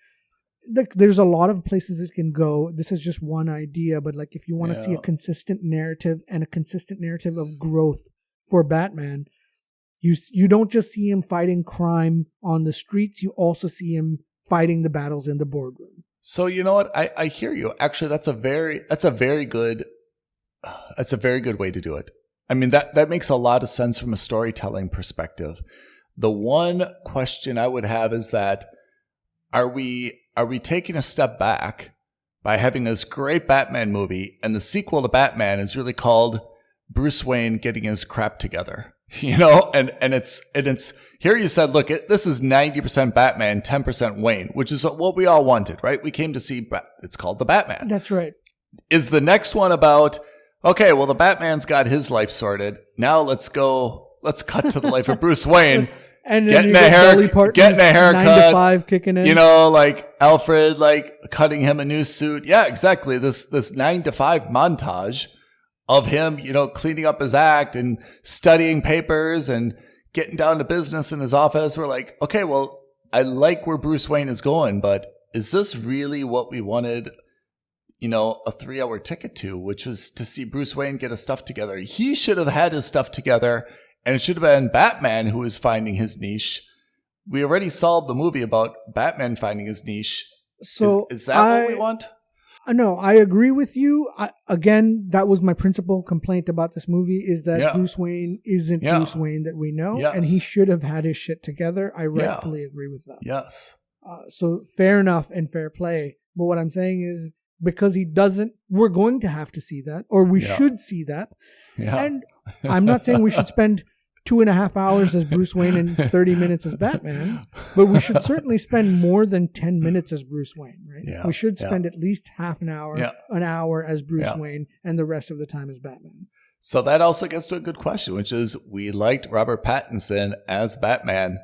There's a lot of places it can go. This is just one idea, but like, if you want to see a consistent narrative and a consistent narrative of growth for Batman, you don't just see him fighting crime on the streets. You also see him fighting the battles in the boardroom. So you know what? I hear you. Actually, that's a very good way to do it. I mean, that makes a lot of sense from a storytelling perspective. The one question I would have is that are we taking a step back by having this great Batman movie, and the sequel to Batman is really called Bruce Wayne Getting His Crap Together? You know, and it's here you said, look, this is 90% Batman, 10% Wayne, which is what we all wanted, right? We came to see, it's called The Batman. That's right. Is the next one about, okay, well, the Batman's got his life sorted. Now let's cut to the life of Bruce Wayne. And getting a haircut, 9 to 5 kicking in. You know, like Alfred, like cutting him a new suit. Yeah, exactly. This 9 to 5 montage of him, you know, cleaning up his act and studying papers and getting down to business in his office. We're like, okay, well, I like where Bruce Wayne is going, but is this really what we wanted, you know, a 3-hour ticket to, which was to see Bruce Wayne get his stuff together? He should have had his stuff together, and it should have been Batman who was finding his niche. We already solved the movie about Batman finding his niche. So is that what we want? No, I agree with you. Again, that was my principal complaint about this movie, is that Bruce Wayne isn't Bruce Wayne that we know, and he should have had his shit together. I rightfully agree with that. Yes. So fair enough and fair play. But what I'm saying is, because he doesn't, we're going to have to see that, or we should see that. Yeah. And I'm not saying we should spend 2.5 hours as Bruce Wayne and 30 minutes as Batman, but we should certainly spend more than 10 minutes as Bruce Wayne, right? Yeah, we should spend at least half an hour, an hour as Bruce Wayne, and the rest of the time as Batman. So that also gets to a good question, which is, we liked Robert Pattinson as Batman.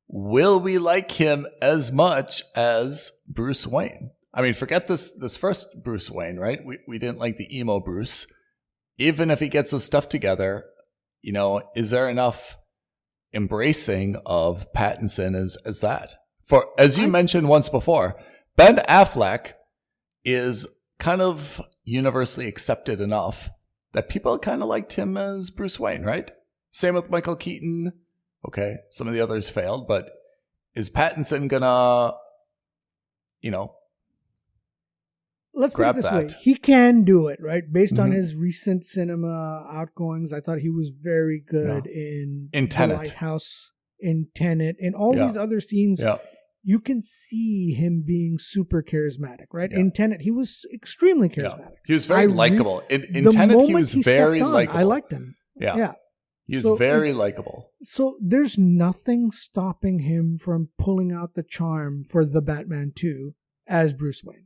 Will we like him as much as Bruce Wayne? I mean, forget this first Bruce Wayne, right? We didn't like the emo Bruce. Even if he gets his stuff together, you know, is there enough embracing of Pattinson as that? For, as you mentioned once before, Ben Affleck is kind of universally accepted enough that people kind of liked him as Bruce Wayne, right? Same with Michael Keaton. Okay, some of the others failed, but is Pattinson gonna, you know, let's put it this way. He can do it, right? Based on his recent cinema outgoings, I thought he was very good in Tenet, The Lighthouse, in Tenet, in all these other scenes. Yeah. You can see him being super charismatic, right? Yeah. In Tenet, he was extremely charismatic. Yeah. He was very likable. In Tenet, he was very likable. I liked him. Yeah. He was very likable. So there's nothing stopping him from pulling out the charm for the Batman 2 as Bruce Wayne.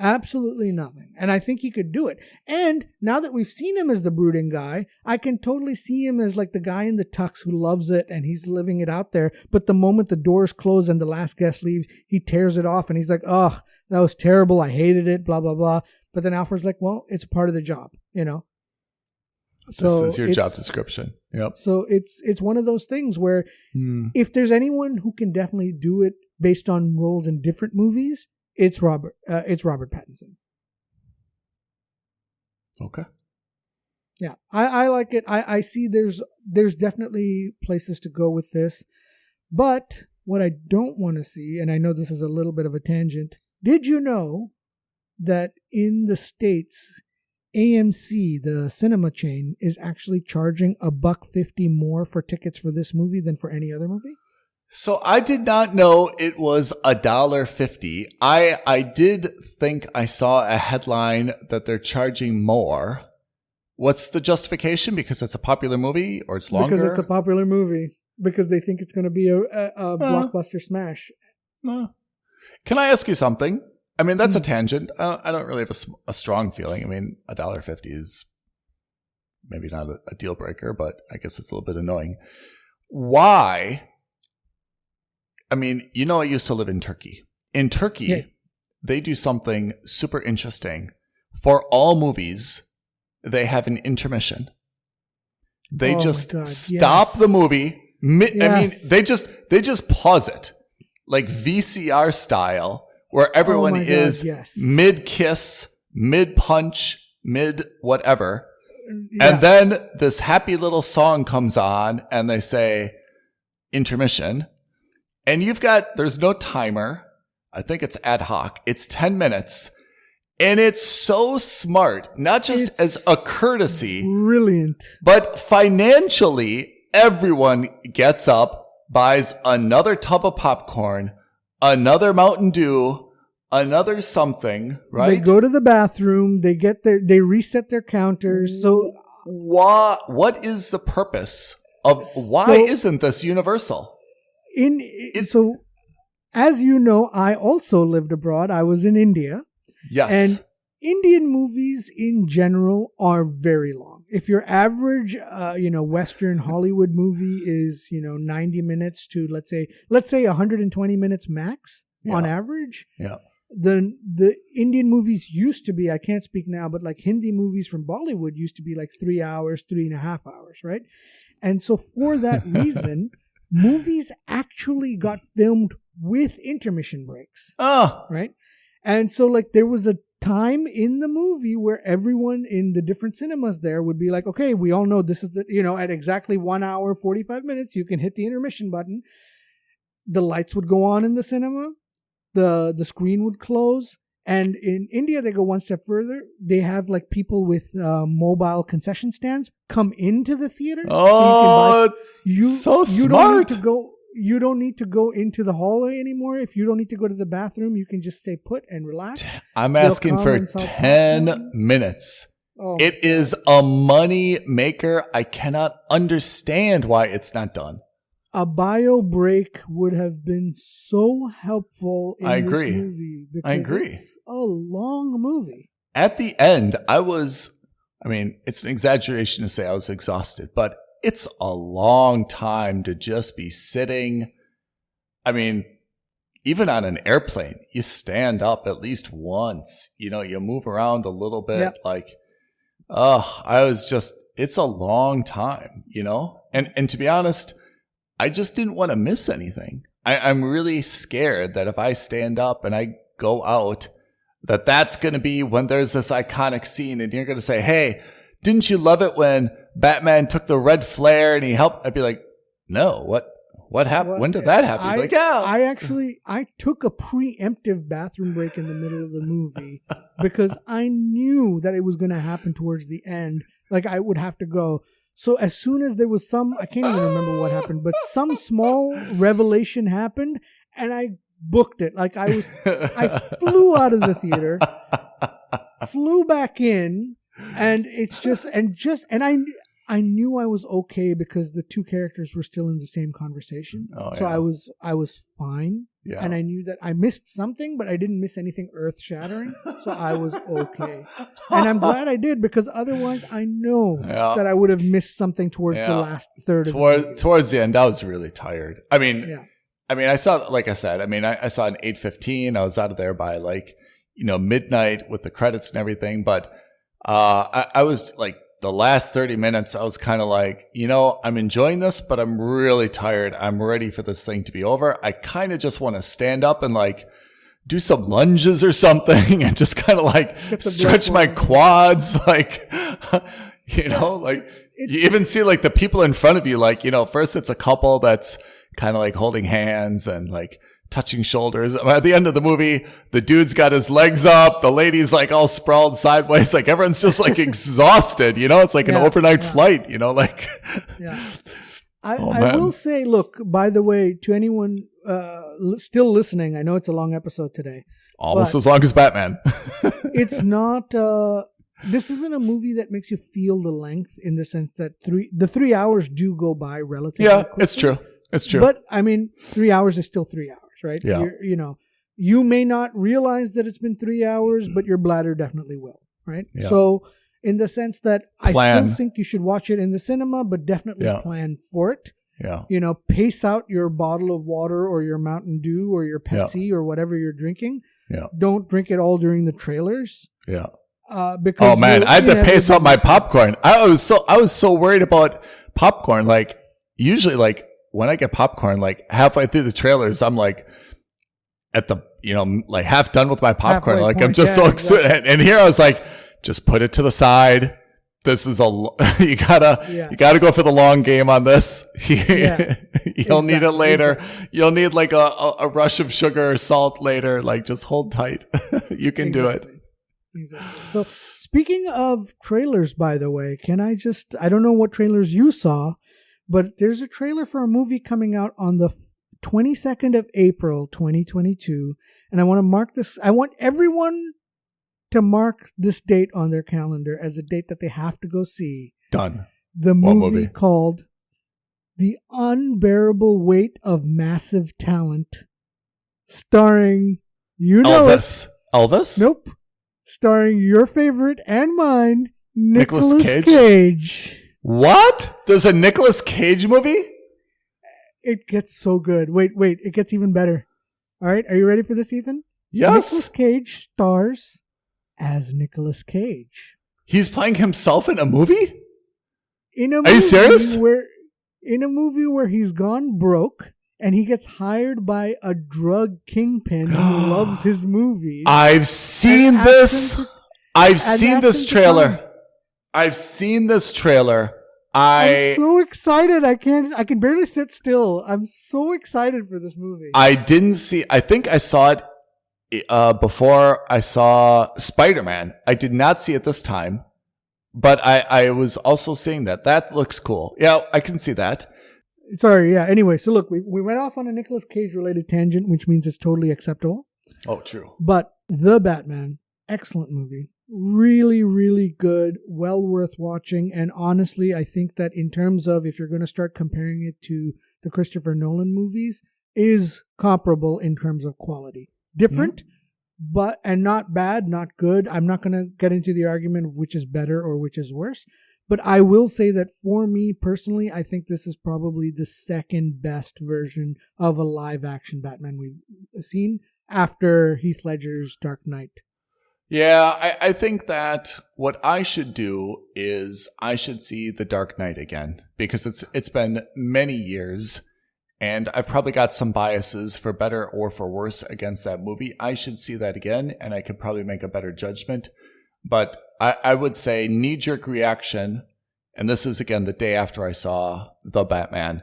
Absolutely nothing. And I think he could do it. And now that we've seen him as the brooding guy, I can totally see him as like the guy in the tux who loves it and he's living it out there. But the moment the doors close and the last guest leaves, he tears it off and he's like, oh, that was terrible. I hated it, blah, blah, blah. But then Alfred's like, well, it's part of the job, you know? So this is your job description. Yep. So it's one of those things where if there's anyone who can definitely do it based on roles in different movies, it's Robert Pattinson. Okay. Yeah, I like it. I see there's definitely places to go with this. But what I don't want to see, and I know this is a little bit of a tangent, did you know that in the States, AMC, the cinema chain, is actually charging $1.50 more for tickets for this movie than for any other movie? So I did not know it was $1.50. I did think I saw a headline that they're charging more. What's the justification? Because it's a popular movie, or it's longer? Because it's a popular movie. Because they think it's going to be a blockbuster smash. Can I ask you something? I mean, that's a tangent. I don't really have a strong feeling. I mean, $1.50 is maybe not a deal breaker, but I guess it's a little bit annoying. Why? I mean, you know, I used to live in Turkey. In Turkey, they do something super interesting. For all movies, they have an intermission. They stop the movie. I mean, they just pause it, like VCR style, where everyone is mid-kiss, mid-punch, mid-whatever. Yeah. And then this happy little song comes on, and they say, intermission. And there's no timer. I think it's ad hoc. It's 10 minutes. And it's so smart, not just as a courtesy. Brilliant. But financially, everyone gets up, buys another tub of popcorn, another Mountain Dew, another something, right? They go to the bathroom. They reset their counters. So what is the purpose of why isn't this universal? So, as you know, I also lived abroad. I was in India. Yes. And Indian movies in general are very long. If your average, Western Hollywood movie is, 90 minutes to let's say 120 minutes max on average. Yeah. The Indian movies used to be, I can't speak now, but like Hindi movies from Bollywood used to be like 3 hours, 3.5 hours, right? And so for that reason, movies actually got filmed with intermission breaks. Oh. Right? And so like there was a time in the movie where everyone in the different cinemas there would be like, okay, we all know this is at exactly 1 hour, 45 minutes, you can hit the intermission button. The lights would go on in the cinema. The screen would close. And in India, they go one step further. They have like people with mobile concession stands come into the theater. Oh, it's so smart. You don't need to go into the hallway anymore. If you don't need to go to the bathroom, you can just stay put and relax. I'm asking for 10 minutes. Oh, it is a money maker. I cannot understand why it's not done. A bio break would have been so helpful in this movie. Because I agree. It's a long movie. At the end, it's an exaggeration to say I was exhausted, but it's a long time to just be sitting. I mean, even on an airplane, you stand up at least once. You move around a little bit. Yep. It's a long time, And to be honest, I just didn't want to miss anything. I'm really scared that if I stand up and I go out, that's going to be when there's this iconic scene and you're going to say, hey, didn't you love it when Batman took the red flare and he helped? I'd be like, no, what happened? When did that happen? I took a preemptive bathroom break in the middle of the movie because I knew that it was going to happen towards the end. Like I would have to go. So as soon as there was I can't even remember what happened, but some small revelation happened and I booked it. Like I flew out of the theater, flew back in, and it's I knew I was okay because the two characters were still in the same conversation. Oh, so I was fine. Yeah. And I knew that I missed something, but I didn't miss anything earth-shattering. So I was okay. And I'm glad I did because otherwise I know that I would have missed something towards the last third of the movie. Towards the end, I was really tired. I saw, like I said, I saw an 8:15. I was out of there by midnight with the credits and everything. But I was like, the last 30 minutes, I was kind of like, I'm enjoying this, but I'm really tired. I'm ready for this thing to be over. I kind of just want to stand up and do some lunges or something and just kind of stretch my quads. You even see the people in front of you, first it's a couple that's kind of holding hands and touching shoulders. At the end of the movie, the dude's got his legs up. The lady's all sprawled sideways. Everyone's just exhausted, It's an overnight flight, I will say, look, by the way, to anyone still listening, I know it's a long episode today. Almost as long as Batman. It's not, this isn't a movie that makes you feel the length in the sense that the 3 hours do go by relatively quickly. It's true. It's true. But 3 hours is still 3 hours. Right? Yeah. You may not realize that it's been 3 hours, but your bladder definitely will. Right? Yeah. So in the sense that I still think you should watch it in the cinema, but definitely plan for it. Yeah. Pace out your bottle of water or your Mountain Dew or your Pepsi or whatever you're drinking. Yeah. Don't drink it all during the trailers. Yeah. Because I had to pace out my popcorn. I was so worried about popcorn. Usually when I get popcorn, halfway through the trailers, I'm at the, half done with my popcorn. I'm just so excited. And here I was just put it to the side, This is you gotta go for the long game on this. You'll need it later. Exactly. You'll need like a rush of sugar or salt later. Like, just hold tight. You can do it. Exactly. So speaking of trailers, by the way, I don't know what trailers you saw, but there's a trailer for a movie coming out on the 22nd of April, 2022. And I want to mark this. I want everyone to mark this date on their calendar as a date that they have to go see. Done. The movie called The Unbearable Weight of Massive Talent, starring, Elvis. Elvis? Nope. Starring your favorite and mine, Nicolas Cage. What? There's a Nicolas Cage movie? It gets so good. Wait. It gets even better. All right. Are you ready for this, Ethan? Yes. Nicolas Cage stars as Nicolas Cage. He's playing himself in a movie? Are you serious? In a movie where he's gone broke and he gets hired by a drug kingpin who loves his movies. I've seen this. I've seen this trailer. I'm so excited. I can barely sit still. I'm so excited for this movie. I think I saw it before I saw Spider-Man. I did not see it this time, but I was also seeing that. That looks cool. Yeah, I can see that. Sorry, yeah. Anyway, so look, we went off on a Nicolas Cage related tangent, which means it's totally acceptable. Oh, true. But The Batman, excellent movie. Really, really good. Well worth watching. And honestly, I think that in terms of if you're going to start comparing it to the Christopher Nolan movies, is comparable in terms of quality. Different, and not bad, not good. I'm not going to get into the argument of which is better or which is worse. But I will say that for me personally, I think this is probably the second best version of a live action Batman we've seen after Heath Ledger's Dark Knight. Yeah, I think that what I should do is I should see The Dark Knight again, because it's been many years and I've probably got some biases for better or for worse against that movie. I should see that again and I could probably make a better judgment. But I would say knee-jerk reaction, and this is again the day after I saw The Batman,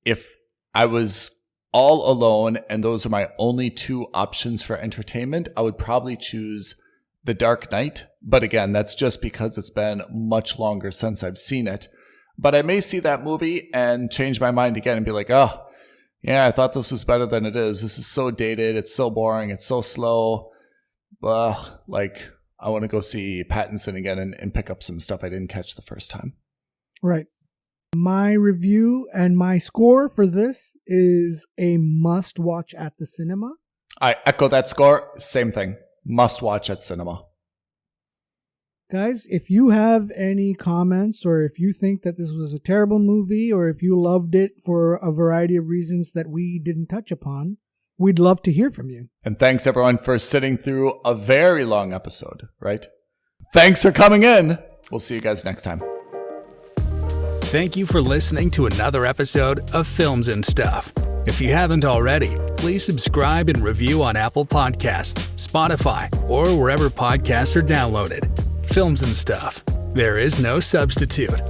if I was all alone and those are my only two options for entertainment, I would probably choose The Dark Knight. But again, that's just because it's been much longer since I've seen it. But I may see that movie and change my mind again and be like, oh, yeah, I thought this was better than it is. This is so dated. It's so boring. It's so slow. Like, I want to go see Pattinson again and pick up some stuff I didn't catch the first time. Right. My review and my score for this is a must watch at the cinema. I echo that score. Same thing. Must watch at cinema. Guys, if you have any comments or if you think that this was a terrible movie or if you loved it for a variety of reasons that we didn't touch upon, we'd love to hear from you. And thanks everyone for sitting through a very long episode, right? Thanks for coming in. We'll see you guys next time. Thank you for listening to another episode of Films and Stuff. If you haven't already, please subscribe and review on Apple Podcasts, Spotify, or wherever podcasts are downloaded. Films and Stuff. There is no substitute.